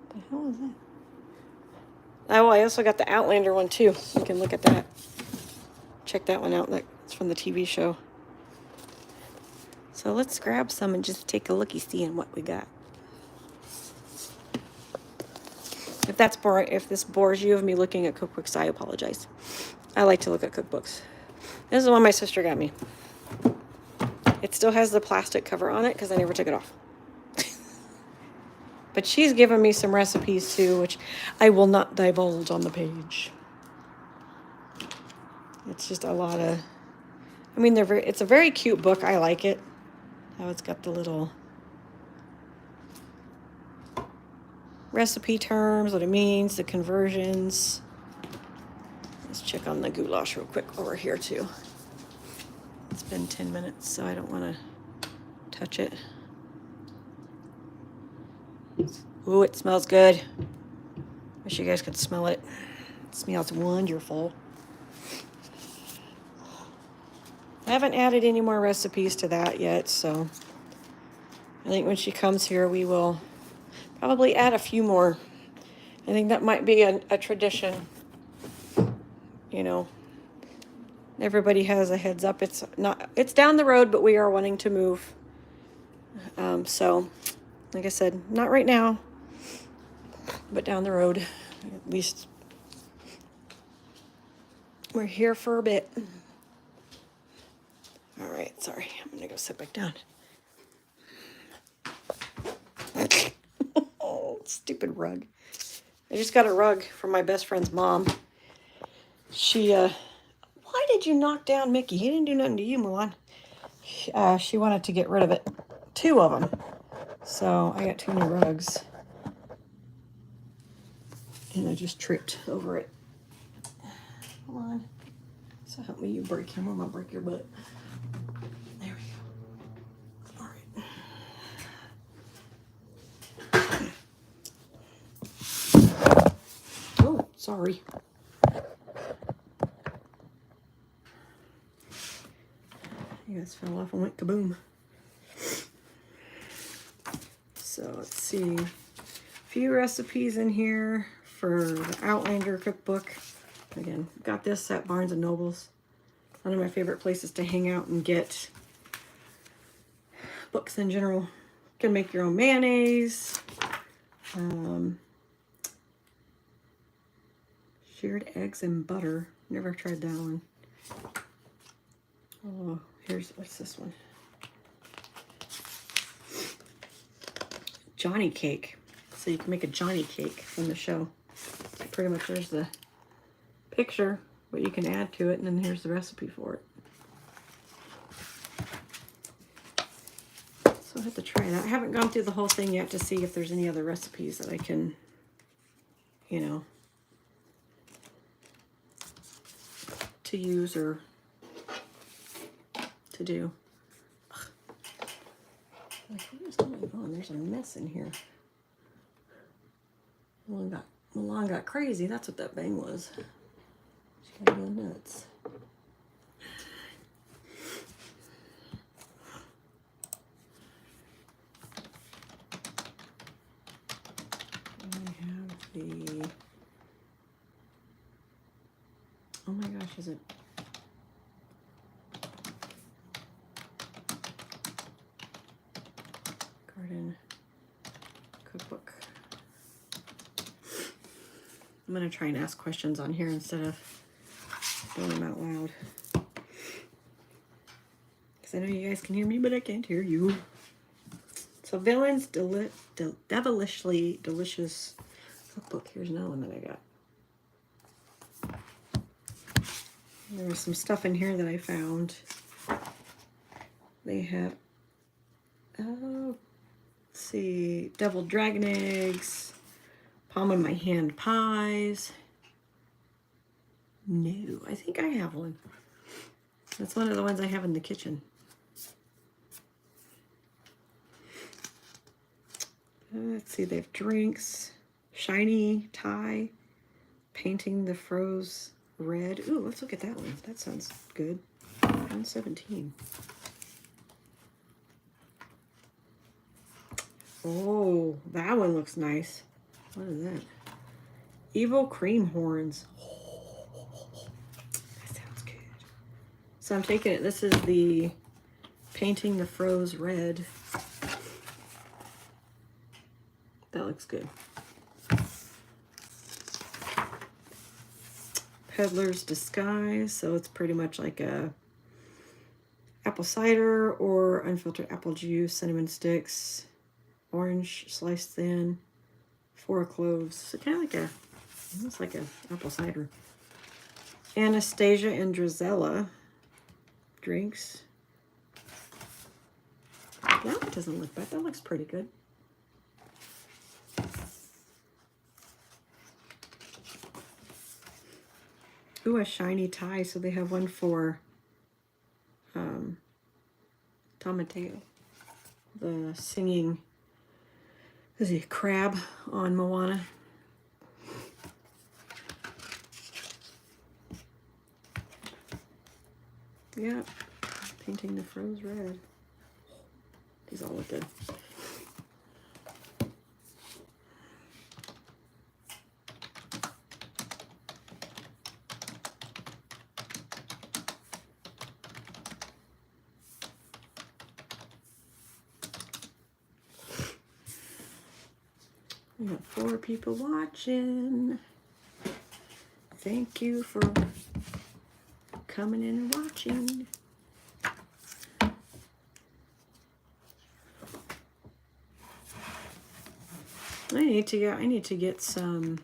S1: What the hell is that? Oh, I also got the Outlander one too. You can look at that. Check that one out. That's from the TV show. So let's grab some and just take a looky-see in what we got. If this bores you of me looking at cookbooks, I apologize. I like to look at cookbooks. This is the one my sister got me. It still has the plastic cover on it because I never took it off. But she's given me some recipes too, which I will not divulge on the page. It's just a lot of, I mean, it's a very cute book. I like it. How it's got the little recipe terms, what it means, the conversions. Let's check on the goulash real quick while we're here too. It's been 10 minutes, so I don't want to touch it. Ooh, it smells good. Wish you guys could smell it. It smells wonderful. I haven't added any more recipes to that yet, so I think when she comes here, we will probably add a few more I think that might be a tradition. You know, everybody has a heads up. It's not, it's down the road, but we are wanting to move. So, like I said, not right now, but down the road. At least we're here for a bit. All right, sorry. I'm going to go sit back down. Oh, stupid rug. I just got a rug from my best friend's mom. She, why did you knock down Mickey? He didn't do nothing to you, Milan. She wanted to get rid of it. 2 of them. So I got 2 new rugs. And I just tripped over it. Come on. So help me, you break him. I'm going to break your butt. There we go. All right. Oh, sorry. You guys fell off and went kaboom. So let's see. A few recipes in here for the Outlander cookbook. Again, got this at Barnes & Noble's. One of my favorite places to hang out and get books in general. You can make your own mayonnaise. Shared eggs and butter. Never tried that one. Oh, what's this one? Johnny cake. So you can make a Johnny cake from the show. Pretty much there's the picture, what you can add to it, and then here's the recipe for it. So I have to try that. I haven't gone through the whole thing yet to see if there's any other recipes that I can, you know, to use or to do. Like, what is going on? There's a mess in here. Milan got crazy. That's what that bang was. She got to go nuts. I have the... Oh my gosh, is it... Garden cookbook. I'm going to try and ask questions on here instead of doing them out loud. Because I know you guys can hear me, but I can't hear you. So Villain's Devilishly Delicious cookbook. Here's another one that I got. There was some stuff in here that I found. They have, let's see, deviled dragon eggs, palm in my hand pies. No, I think I have one. That's one of the ones I have in the kitchen. Let's see, they have drinks, shiny tie, painting the froze red. Ooh, let's look at that one. That sounds good. 117. Oh, that one looks nice. What is that? Evil cream horns. That sounds good. So I'm taking it. This is the painting the froze red. That looks good. Peddler's Disguise. So it's pretty much like a apple cider or unfiltered apple juice, cinnamon sticks, orange sliced thin, 4 cloves. So kind of like a, almost like a apple cider. Anastasia and Drizella drinks. That one doesn't look bad. That looks pretty good. Ooh, a shiny tie. So they have one for Tomateo, the singing, is he crab on Moana. Yeah, painting the froze red. These all look good. We got 4 people watching. Thank you for coming in and watching. I need to get some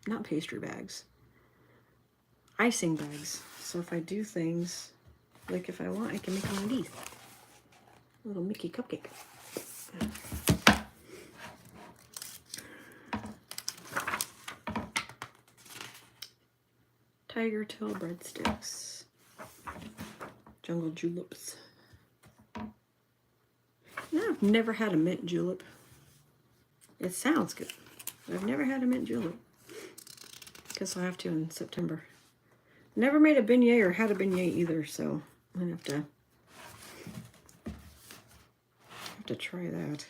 S1: not pastry bags. Icing bags. So if I do things like if I want, I can make one of these. A little Mickey cupcake. Tiger tail breadsticks. Jungle juleps. No, I've never had a mint julep. It sounds good. I've never had a mint julep. Guess I'll have to in September. Never made a beignet or had a beignet either, so I'm gonna have to try that.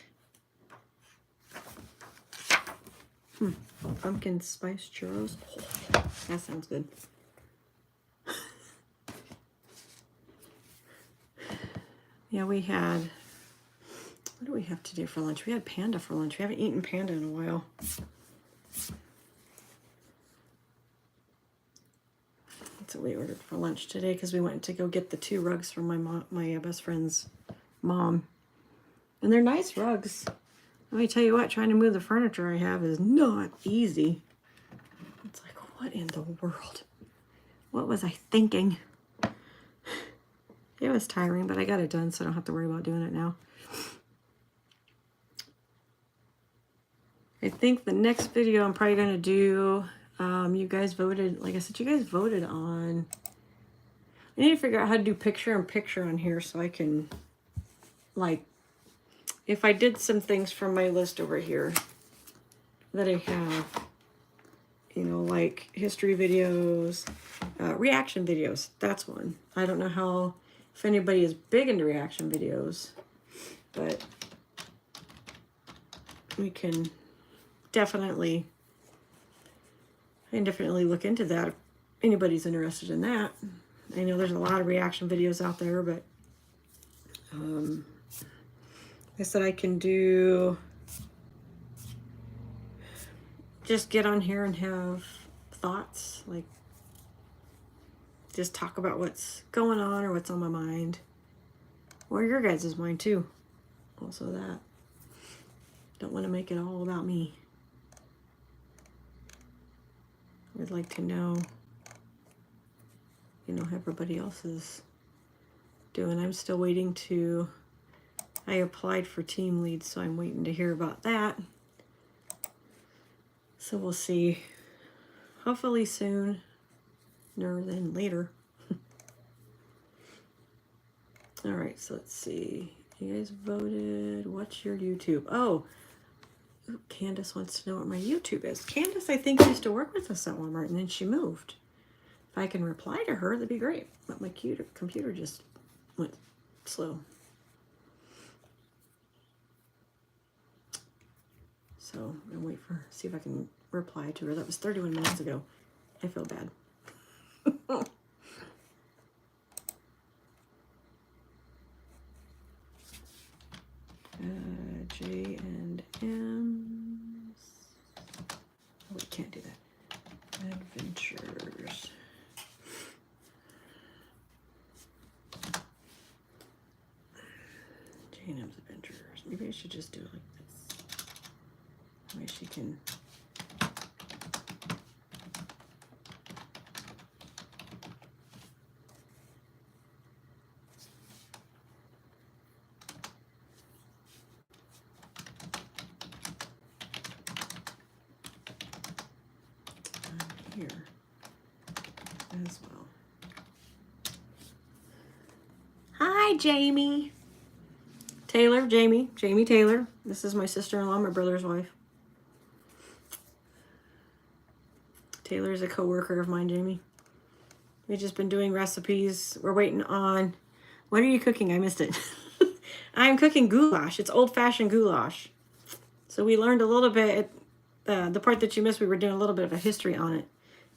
S1: Pumpkin spice churros. Oh, that sounds good. Yeah, we had, what do we have today for lunch? We had panda for lunch. We haven't eaten panda in a while. That's what we ordered for lunch today because we went to go get the 2 rugs from my best friend's mom. And they're nice rugs. Let me tell you what, trying to move the furniture I have is not easy. It's like, what in the world? What was I thinking? It was tiring, but I got it done, so I don't have to worry about doing it now. I think the next video I'm probably going to do, you guys voted, like I said, you guys voted on, I need to figure out how to do picture-in-picture on here so I can, like, if I did some things from my list over here that I have, you know, like history videos, reaction videos, that's one. I don't know how, if anybody is big into reaction videos, but we can definitely look into that if anybody's interested in that. I know there's a lot of reaction videos out there, but I said I can do, just get on here and have thoughts, like just talk about what's going on or what's on my mind, or your guys' mind too. Also that. Don't want to make it all about me. I'd like to know, you know, how everybody else is doing. I'm still waiting to, I applied for team lead, so I'm waiting to hear about that. So we'll see. Hopefully sooner than later. All right, so let's see. You guys voted. What's your YouTube? Oh, Candace wants to know what my YouTube is. Candace, I think, used to work with us at Walmart, and then she moved. If I can reply to her, that'd be great. But my computer just went slow. So I'm gonna wait for, see if I can reply to her. That was 31 minutes ago. I feel bad. J&M's. Oh, we can't do that. Adventures. J&M's Adventures. Maybe I should just do it like this. Maybe she can. Here as well. Hi, Jamie. Jamie Taylor. This is my sister-in-law, my brother's wife. Taylor is a co-worker of mine, Jamie. We've just been doing recipes. We're waiting on, what are you cooking? I missed it. I'm cooking goulash. It's old-fashioned goulash. So we learned a little bit, the part that you missed, we were doing a little bit of a history on it.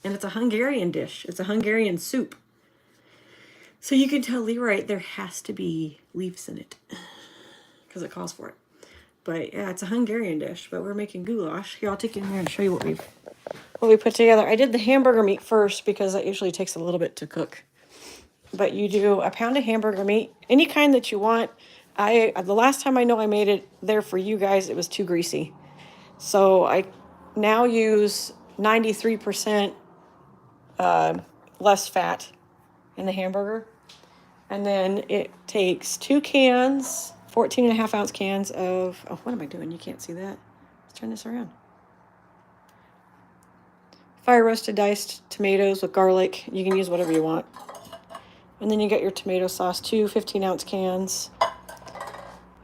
S1: And it's a Hungarian dish. It's a Hungarian soup. So you can tell Leroy there has to be leaves in it because it calls for it. But yeah, it's a Hungarian dish, but we're making goulash. Here, I'll take you in there and show you what we put together. I did the hamburger meat first because that usually takes a little bit to cook. But you do a pound of hamburger meat, any kind that you want. The last time I know I made it there for you guys, it was too greasy. So I now use 93% less fat in the hamburger. And then it takes 2 cans, 14.5 ounce cans of, oh, what am I doing? You can't see that. Let's turn this around. Fire roasted diced tomatoes with garlic. You can use whatever you want. And then you get your tomato sauce, 2 15-ounce cans.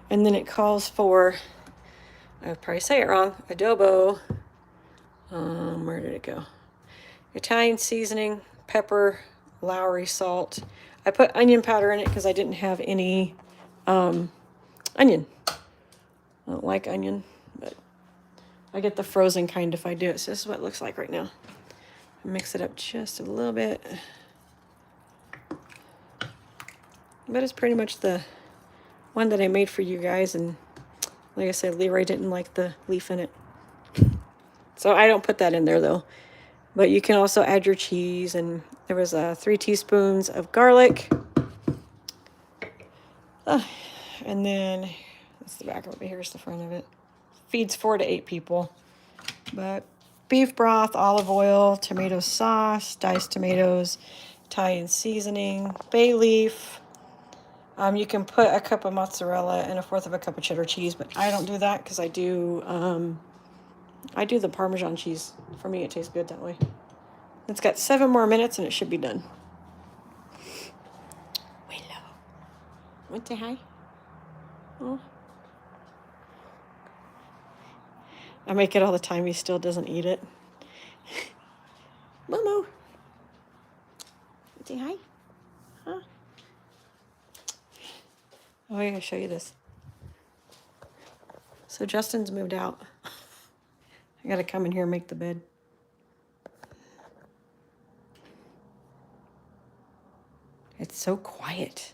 S1: And then it calls for, I'll probably say it wrong, adobo. Where did it go? Italian seasoning, pepper, Lowry salt. I put onion powder in it because I didn't have any onion. I don't like onion, but I get the frozen kind if I do it. So this is what it looks like right now. Mix it up just a little bit. But it's pretty much the one that I made for you guys. And like I said, Leroy didn't like the leaf in it. So I don't put that in there though. But you can also add your cheese. And there was 3 teaspoons of garlic. And then, that's the back of it. Here's the front of it. Feeds 4 to 8 people. But beef broth, olive oil, tomato sauce, diced tomatoes, Italian seasoning, bay leaf. You can put a cup of mozzarella and 1/4 cup of cheddar cheese, but I don't do that because I do the Parmesan cheese. For me, it tastes good that way. It's got 7 more minutes and it should be done. Willow. Want to say hi? Oh. I make it all the time. He still doesn't eat it. Momo. Say hi. Huh? Oh, I gotta show you this. So Justin's moved out. I gotta come in here and make the bed. It's so quiet.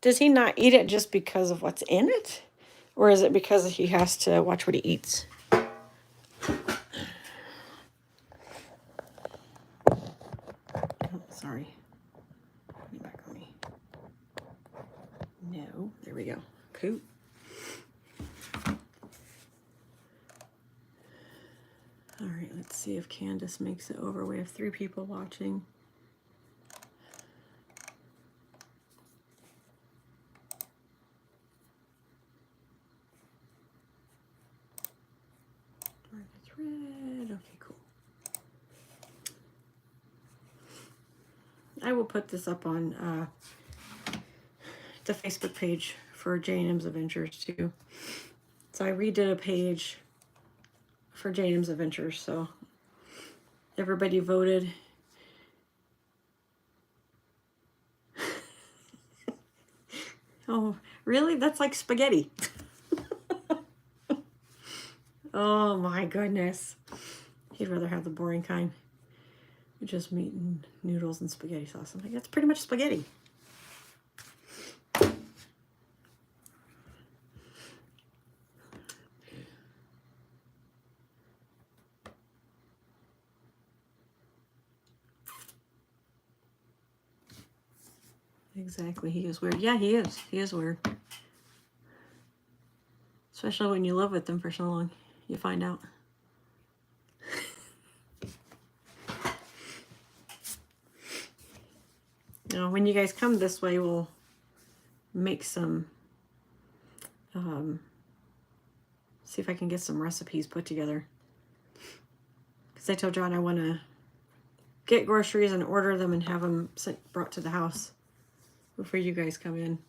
S1: Does he not eat it just because of what's in it? Or is it because he has to watch what he eats? Oh, sorry. Get back on me. No. There we go. Cool. All right, let's see if Candace makes it over. We have 3 people watching. It's red. Okay, cool. I will put this up on the Facebook page for J.A.M's Adventures too. So I redid a page for J.A.M's Adventures, so everybody voted. Oh, really? That's like spaghetti. Oh my goodness. He'd rather have the boring kind. Just meat and noodles and spaghetti sauce. I'm like, that's pretty much spaghetti. Exactly. He is weird. Yeah, he is. He is weird. Especially when you live with them for so long. You find out. You know, when you guys come this way, we'll make some, see if I can get some recipes put together. Because I told John I want to get groceries and order them and have them brought to the house before you guys come in.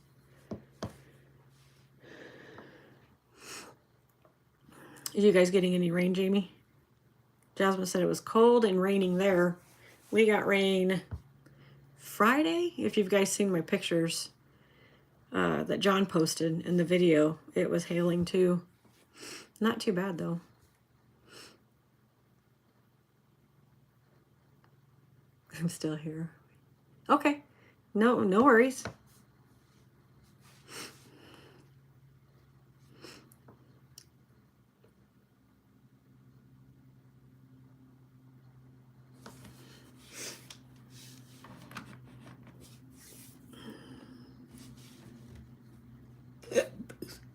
S1: Are you guys getting any rain, Jamie? Jasmine said it was cold and raining there. We got rain Friday. If you've guys seen my pictures that John posted in the video, it was hailing too. Not too bad though. I'm still here. Okay. No, no worries.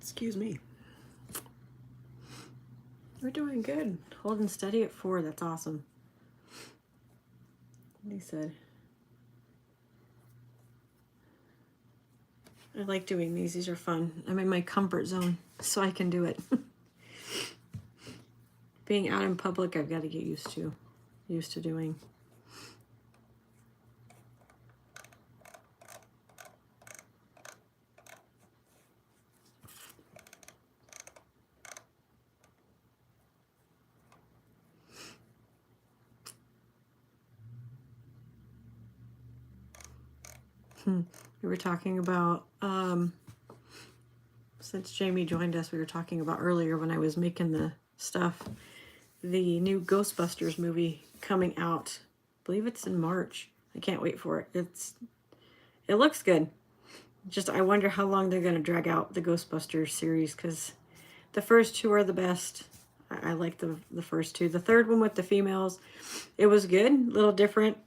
S1: Excuse me. We're doing good. Holding steady at 4. That's awesome. What he said. I like doing these. These are fun. I'm in my comfort zone, so I can do it. Being out in public, I've got to get used to doing. We were talking about, since Jamie joined us, we were talking about earlier when I was making the stuff, the new Ghostbusters movie coming out. I believe it's in March. I can't wait for it. It looks good. Just, I wonder how long they're going to drag out the Ghostbusters series, because the first 2 are the best. I like the first 2. The third one with the females, it was good. A little different,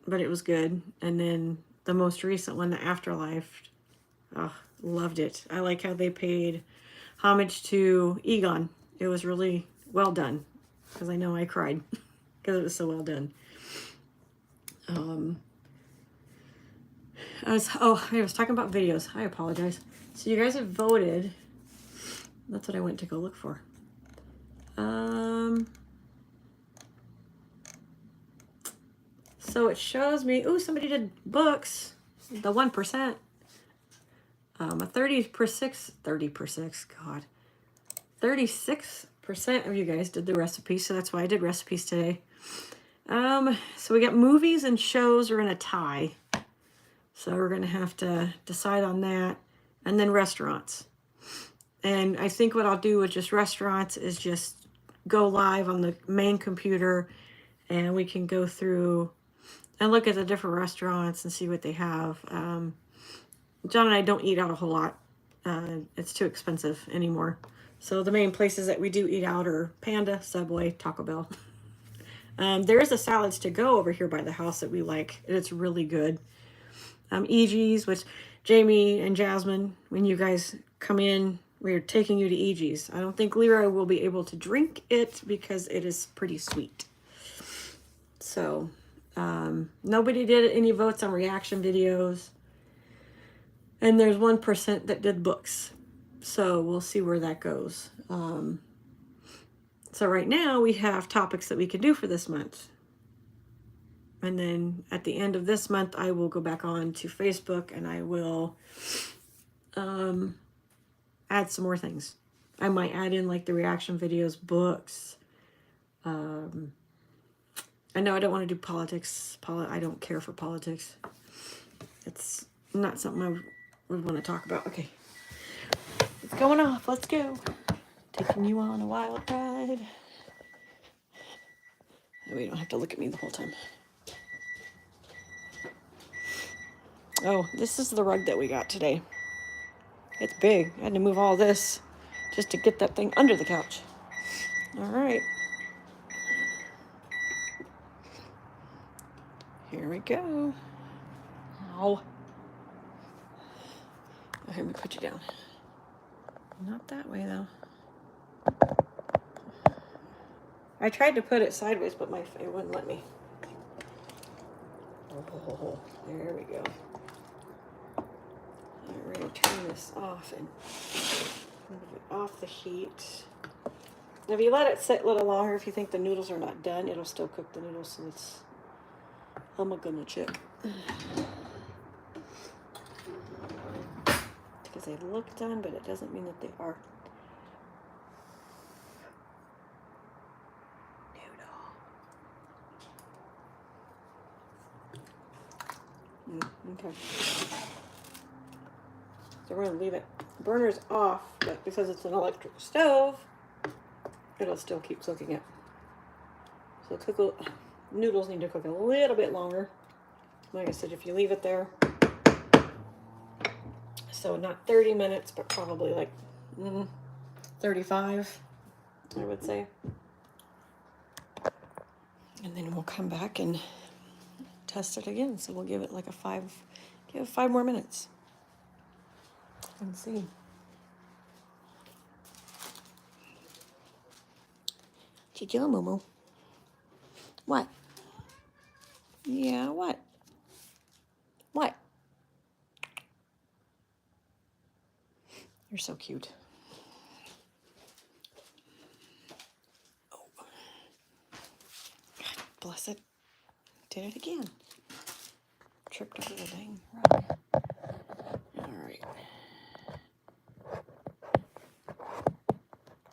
S1: but it was good. And then the most recent one, the Afterlife, oh, loved it. I like how they paid homage to Egon. It was really well done, because I know I cried because it was so well done. I was talking about videos. I apologize. So you guys have voted. That's what I went to go look for. So it shows me, ooh, somebody did books, the 1%. A 36% of you guys did the recipes, so that's why I did recipes today. So we got movies and shows are in a tie. So we're going to have to decide on that. And then restaurants. And I think what I'll do with just restaurants is just go live on the main computer, and we can go through and look at the different restaurants and see what they have. John and I don't eat out a whole lot. It's too expensive anymore. So the main places that we do eat out are Panda, Subway, Taco Bell. There is a Salads to Go over here by the house that we like. It's really good. EG's, which Jamie and Jasmine, when you guys come in, we're taking you to EG's. I don't think Leroy will be able to drink it because it is pretty sweet. So, nobody did any votes on reaction videos. And there's 1% that did books. So we'll see where that goes. So right now we have topics that we can do for this month. And then at the end of this month, I will go back on to Facebook and I will add some more things. I might add in like the reaction videos, books. I know I don't want to do politics. I don't care for politics. It's not something I would want to talk about. Okay. It's going off. Let's go. Taking you on a wild ride. We don't have to look at me the whole time. Oh, this is the rug that we got today. It's big. I had to move all this just to get that thing under the couch. All right. Here we go. Ow. Oh, here, let me put you down. Not that way, though. I tried to put it sideways, but it wouldn't let me. Oh, there we go. We're going to turn this off and move it off the heat. Now, if you let it sit a little longer, if you think the noodles are not done, it'll still cook the noodles, so it's... I'm gonna check. Because they look done, but it doesn't mean that they are. Okay. So we're gonna leave it. Burner's off, but because it's an electric stove, it'll still keep cooking it. So noodles need to cook a little bit longer. Like I said, if you leave it there, So not 30 minutes, but probably like 35, I would say. And then we'll come back and test it again. So we'll give it like give it 5 more minutes and see. What you doing, Moo? What? Yeah, what? What? You're so cute. Oh, God bless it. Did it again. Tripped over the dang rug. All right.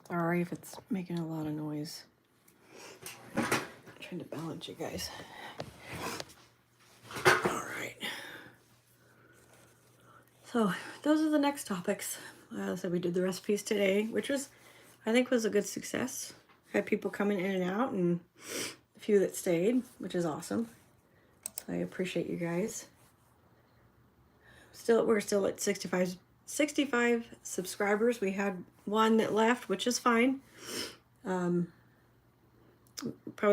S1: Sorry if it's making a lot of noise. I'm trying to balance you guys. All right. So those are the next topics. So we did the recipes today, which I think was a good success. Had people coming in and out, and a few that stayed, which is awesome. So I appreciate you guys. We're still at 65 subscribers. We had one that left, which is fine. Probably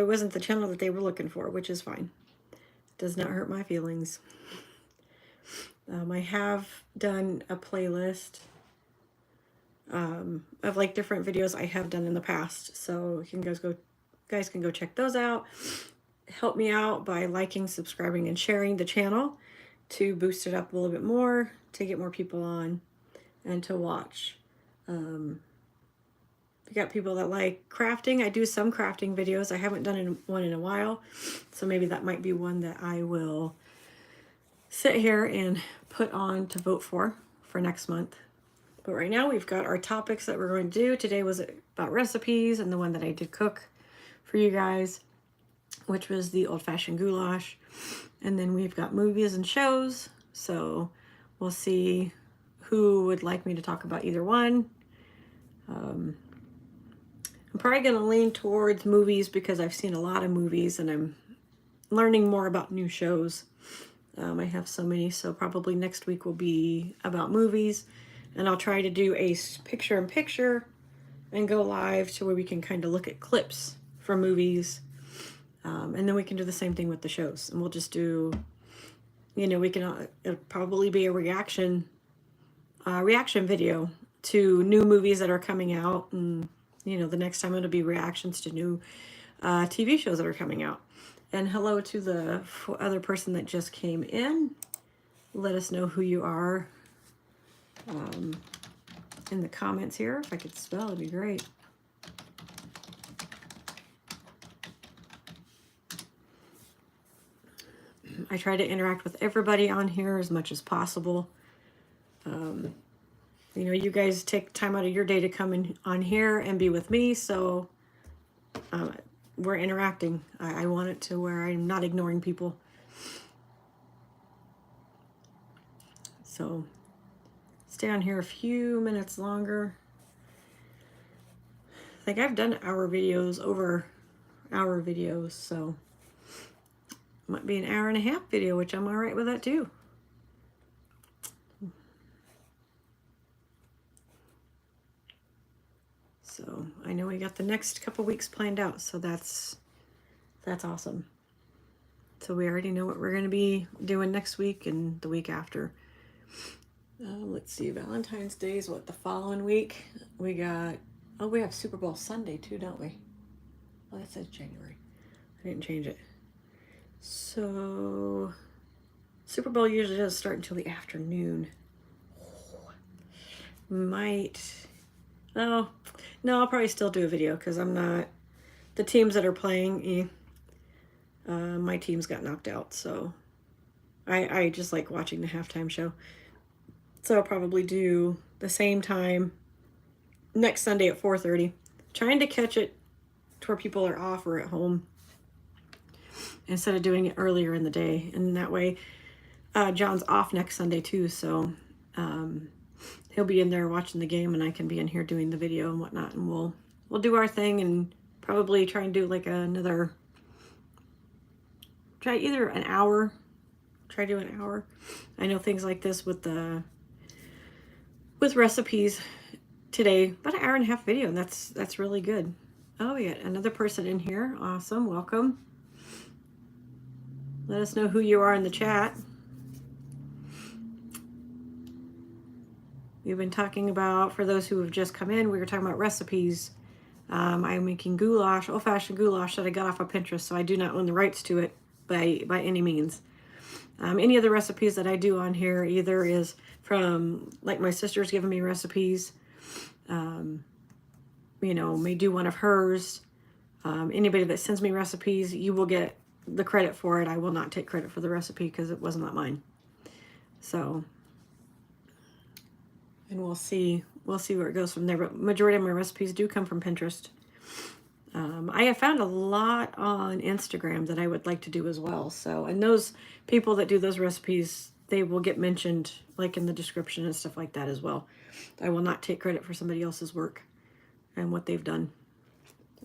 S1: wasn't the channel that they were looking for, which is fine. Does not hurt my feelings. I have done a playlist of like different videos I have done in the past, so you guys can go check those out. Help me out by liking, subscribing, and sharing the channel to boost it up a little bit more, to get more people on and to watch. We got people that like crafting. I do some crafting videos. I haven't done one in a while, so maybe that might be one that I will sit here and put on to vote for next month. But right now we've got our topics that we're going to do. Today was about recipes, and the one that I did cook for you guys, which was the old-fashioned goulash. And then we've got movies and shows, so we'll see who would like me to talk about either one. I'm probably going to lean towards movies because I've seen a lot of movies and I'm learning more about new shows. I have so many, so probably next week will be about movies, and I'll try to do a picture-in-picture and go live to where we can kind of look at clips from movies, and then we can do the same thing with the shows, and we'll just do, it'll probably be a reaction video to new movies that are coming out, and the next time it'll be reactions to new TV shows that are coming out. And hello to the other person that just came in. Let us know who you are in the comments here. If I could spell, it'd be great. I try to interact with everybody on here as much as possible. You guys take time out of your day to come in on here and be with me, so we're interacting. I want it to where I'm not ignoring people. So stay on here a few minutes longer. I think I've done hour videos, so might be an hour and a half video, which I'm all right with that too. So I know we got the next couple weeks planned out, so that's awesome. So we already know what we're going to be doing next week and the week after. Let's see, Valentine's Day is what, the following week? We have Super Bowl Sunday too, don't we? Oh, that says January. I didn't change it. So Super Bowl usually doesn't start until the afternoon. No, I'll probably still do a video because I'm not, the teams that are playing, my teams got knocked out, so I just like watching the halftime show. So I'll probably do the same time next Sunday at 4:30, trying to catch it to where people are off or at home instead of doing it earlier in the day. And that way, John's off next Sunday too, so he'll be in there watching the game, and I can be in here doing the video and whatnot, and we'll do our thing and probably try and do like try do an hour. I know things like this with the with recipes today. About an hour and a half video, and that's really good. Oh, yeah, another person in here. Awesome, welcome. Let us know who you are in the chat. We've been talking about, for those who have just come in, we were talking about recipes. I'm making goulash, old-fashioned goulash that I got off of Pinterest, so I do not own the rights to it by any means. Any of the recipes that I do on here either is from, like my sister's giving me recipes, you know, may do one of hers. Anybody that sends me recipes, you will get the credit for it. I will not take credit for the recipe because it was not mine. So, and we'll see where it goes from there. But majority of my recipes do come from Pinterest. I have found a lot on Instagram that I would like to do as well. So, and those people that do those recipes, they will get mentioned like in the description and stuff like that as well. I will not take credit for somebody else's work and what they've done.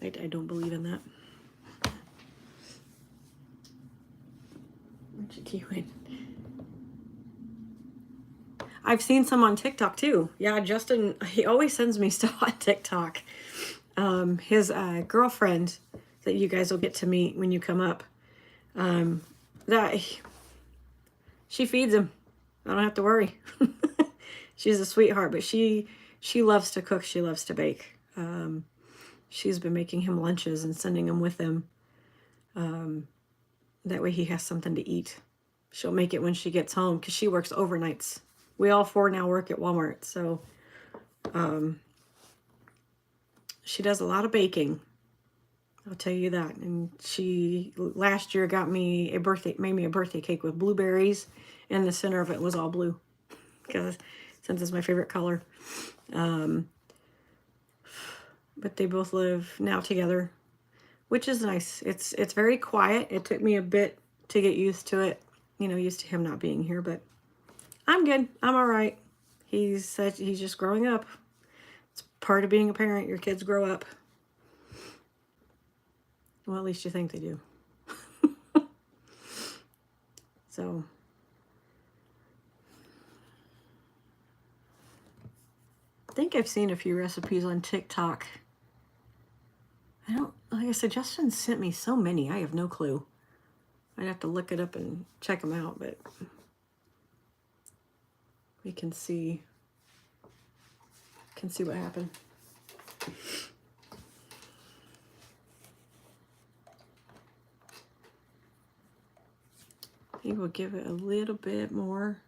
S1: I don't believe in that. What you doing? I've seen some on TikTok too. Yeah, Justin, he always sends me stuff on TikTok. His girlfriend that you guys will get to meet when you come up, that she feeds him. I don't have to worry. She's a sweetheart, but she loves to cook. She loves to bake. She's been making him lunches and sending him with him. That way he has something to eat. She'll make it when she gets home because she works overnights. We all four now work at Walmart, so she does a lot of baking. I'll tell you that. And she last year made me a birthday cake with blueberries, and the center of it was all blue, because since it's my favorite color. But they both live now together, which is nice. It's very quiet. It took me a bit to get used to it, you know, used to him not being here, but I'm good. I'm all right. He's just growing up. It's part of being a parent. Your kids grow up. Well, at least you think they do. So, I think I've seen a few recipes on TikTok. Like I said, Justin sent me so many. I have no clue. I'd have to look it up and check them out, but we can see what happened. Maybe we'll give it a little bit more,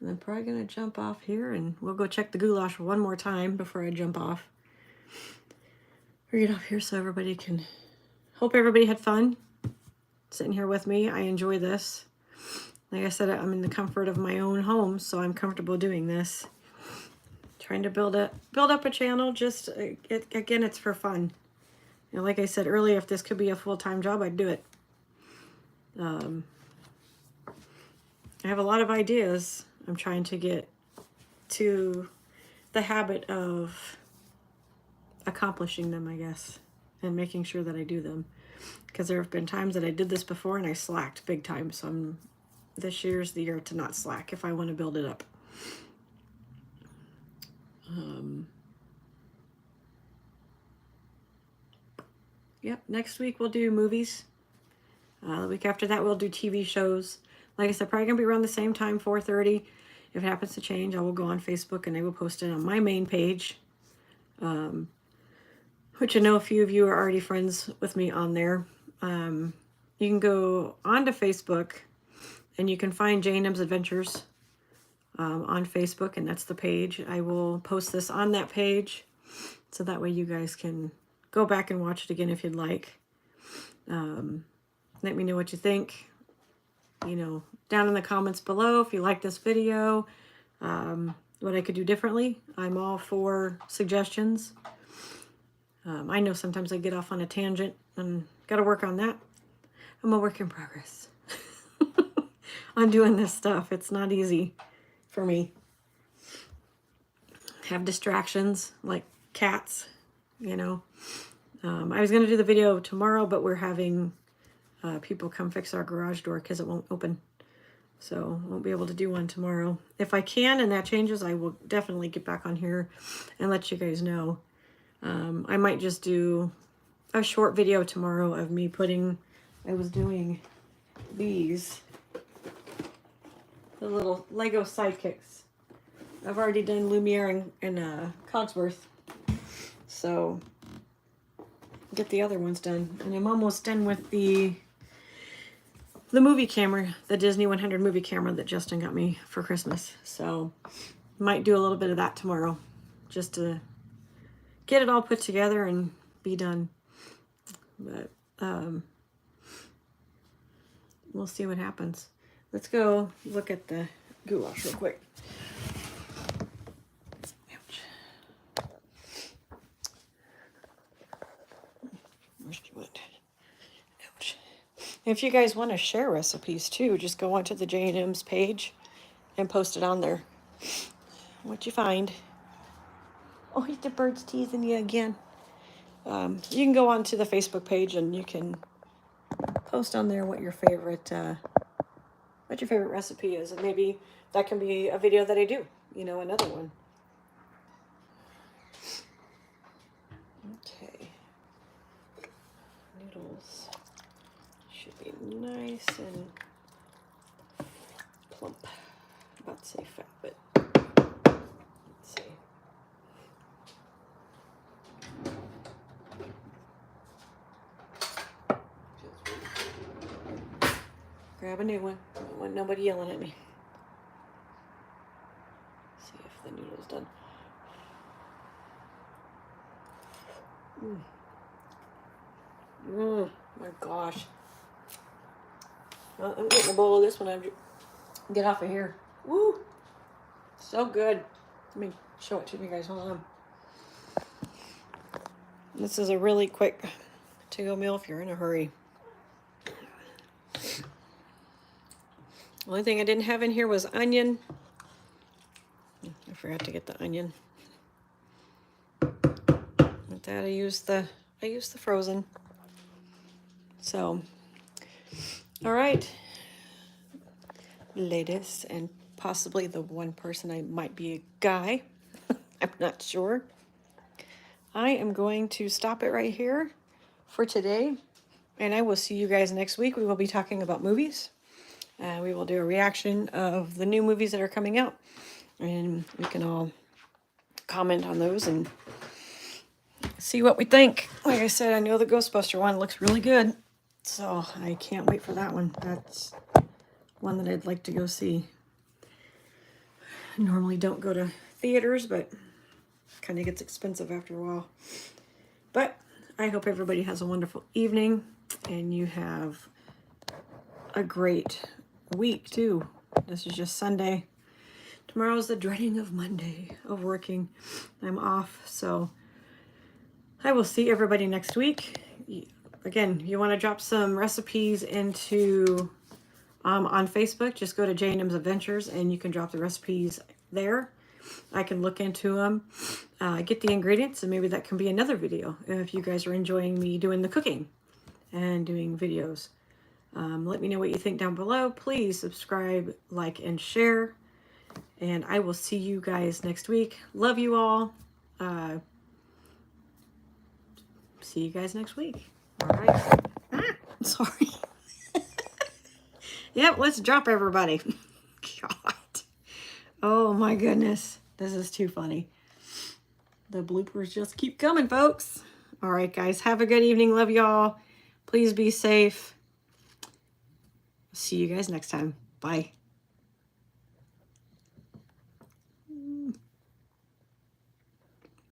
S1: and I'm probably gonna jump off here, and we'll go check the goulash one more time before I jump off. Or get off here so everybody can. Hope everybody had fun sitting here with me. I enjoy this. Like I said, I'm in the comfort of my own home, so I'm comfortable doing this. Trying to build up a channel. Just again, it's for fun. You know, like I said earlier, if this could be a full-time job, I'd do it. I have a lot of ideas. I'm trying to get to the habit of accomplishing them, I guess, and making sure that I do them. Because there have been times that I did this before and I slacked big time. So this year's the year to not slack if I want to build it up. Yep, next week we'll do movies. The week after that we'll do TV shows. Like I said, probably going to be around the same time, 4:30. If it happens to change, I will go on Facebook and I will post it on my main page. Which I know a few of you are already friends with me on there. You can go onto Facebook and you can find J.A.M's Adventures on Facebook, and that's the page. I will post this on that page so that way you guys can go back and watch it again if you'd like. Let me know what you think, you know, down in the comments below. If you like this video, what I could do differently. I'm all for suggestions. I know sometimes I get off on a tangent and got to work on that. I'm a work in progress on doing this stuff. It's not easy for me. Have distractions like cats, you know. I was going to do the video tomorrow, but we're having people come fix our garage door because it won't open. So won't be able to do one tomorrow. If I can and that changes, I will definitely get back on here and let you guys know. I might just do a short video tomorrow of me I was doing these, the little Lego sidekicks. I've already done Lumiere and Cogsworth. So get the other ones done. And I'm almost done with the movie camera, the Disney 100 movie camera that Justin got me for Christmas. So might do a little bit of that tomorrow just to get it all put together and be done. But we'll see what happens. Let's go look at the goulash real quick. Ouch. Where's she went? Ouch. If you guys want to share recipes too, just go onto the J.A.M's page and post it on there. What you find? Oh, the bird's teasing you again. You can go onto the Facebook page and you can post on there what your favorite recipe is, and maybe that can be a video that I do. You know, another one. Okay. Noodles should be nice and plump. I'm about to say fat, but let's see. Grab a new one. I don't want nobody yelling at me. See if the noodle's done. My gosh. Well, I'm getting a bowl of this when I get off of here. Woo! So good. Let me show it to you guys. Hold on. This is a really quick to-go meal if you're in a hurry. Only thing I didn't have in here was onion. I forgot to get the onion. With that, I used the frozen. So, all right, ladies, and possibly the one person I might be a guy. I'm not sure. I am going to stop it right here for today, and I will see you guys next week. We will be talking about movies. We will do a reaction of the new movies that are coming out, and we can all comment on those and see what we think. Like I said, I know the Ghostbuster one looks really good, so I can't wait for that one. That's one that I'd like to go see. I normally don't go to theaters, but kind of gets expensive after a while. But I hope everybody has a wonderful evening, and you have a great week too. This is just Sunday. Tomorrow's the dreading of Monday of working. I'm off, so I will see everybody next week. Again, you want to drop some recipes into on Facebook, just go to J&M's Adventures and you can drop the recipes there. I can look into them, get the ingredients, and maybe that can be another video if you guys are enjoying me doing the cooking and doing videos. Let me know what you think down below. Please subscribe, like, and share. And I will see you guys next week. Love you all. See you guys next week. All right. Sorry. Yep, let's drop everybody. God. Oh my goodness. This is too funny. The bloopers just keep coming, folks. All right, guys. Have a good evening. Love y'all. Please be safe. See you guys next time. Bye.